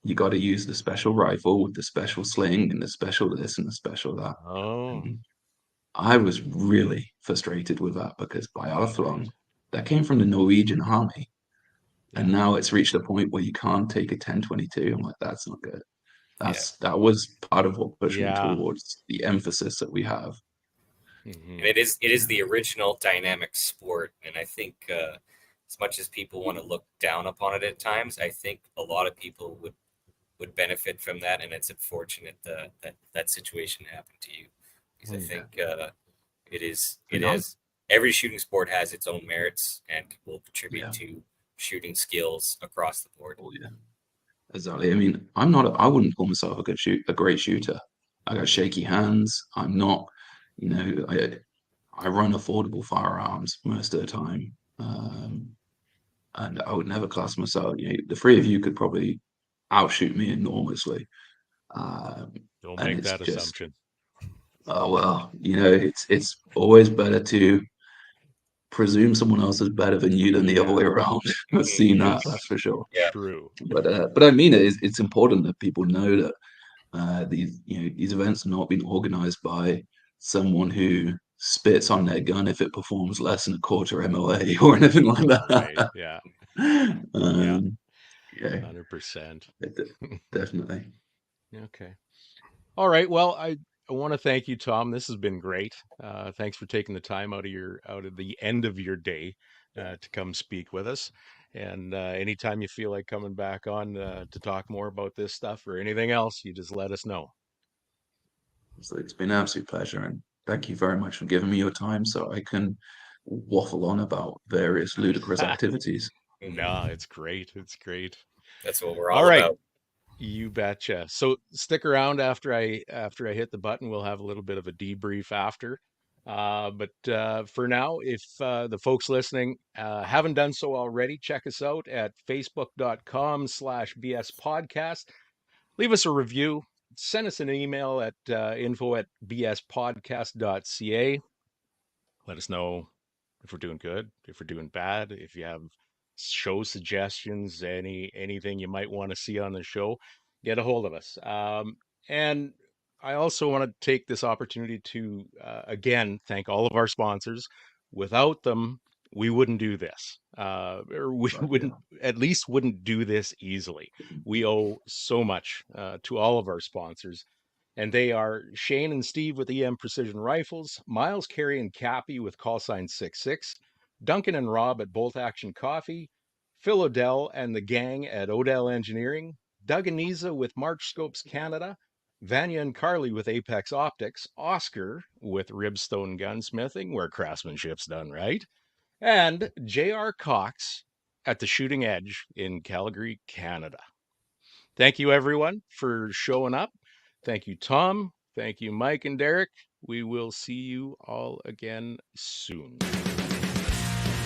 you got to use the special rifle with the special sling and the special this and the special that. Oh, And I was really frustrated with that because biathlon that came from the Norwegian army, and now it's reached a point where you can't take a 1022. I'm like, that's not good. That was part of what pushed me towards the emphasis that we have. And it is the original dynamic sport, and I think as much as people want to look down upon it at times, I think a lot of people would benefit from that, and it's unfortunate that situation happened to you because I think it is every shooting sport has its own merits and will contribute to shooting skills across the board. Oh, yeah. Exactly. I mean, I wouldn't call myself a great shooter. I got shaky hands. I'm not, I run affordable firearms most of the time. And I would never class myself, the three of you could probably outshoot me enormously. Don't make that assumption. Oh, well, it's always better to presume someone else is better than you than the other way around. I've seen that, that's for sure. Yeah. True. But I mean, it's important that people know that these events are not being organized by someone who spits on their gun if it performs less than a quarter MOA or anything like that. Right. Yeah. 100%. Definitely. Okay. All right. Well, I want to thank you, Tom. This has been great. Thanks for taking the time out of the end of your day to come speak with us. And anytime you feel like coming back on to talk more about this stuff or anything else, you just let us know. So it's been an absolute pleasure, and thank you very much for giving me your time so I can waffle on about various ludicrous activities. No, it's great. It's great. That's what we're all about. You betcha. So stick around after I hit the button. We'll have a little bit of a debrief after. But for now, if the folks listening haven't done so already, check us out at facebook.com/BS podcast. Leave us a review. Send us an email at info@bspodcast.ca. Let us know if we're doing good, if we're doing bad, if you have show suggestions, anything you might want to see on the show, get a hold of us. And I also want to take this opportunity to again thank all of our sponsors. Without them, we wouldn't do this, or we wouldn't do this easily. We owe so much to all of our sponsors, and they are Shane and Steve with EM Precision Rifles, Miles, Carey, and Cappy with call sign 66, Duncan and Rob at Bolt Action Coffee, Phil Odell and the gang at Odell Engineering, Doug and Niza with March Scopes Canada, Vanya and Carly with Apex Optics, Oscar with Ribstone Gunsmithing, where craftsmanship's done right, and J.R. Cox at the Shooting Edge in Calgary, Canada. Thank you, everyone, for showing up. Thank you, Tom. Thank you, Mike and Derek. We will see you all again soon.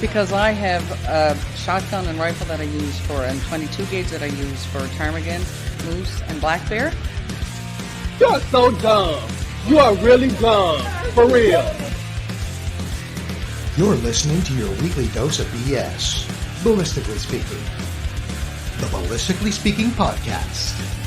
Because I have a shotgun and rifle that I use for, and 22 gauge that I use for ptarmigan, moose, and black bear. You're so dumb. You are really dumb. For real. You're listening to your weekly dose of BS. Ballistically Speaking. The Ballistically Speaking Podcast.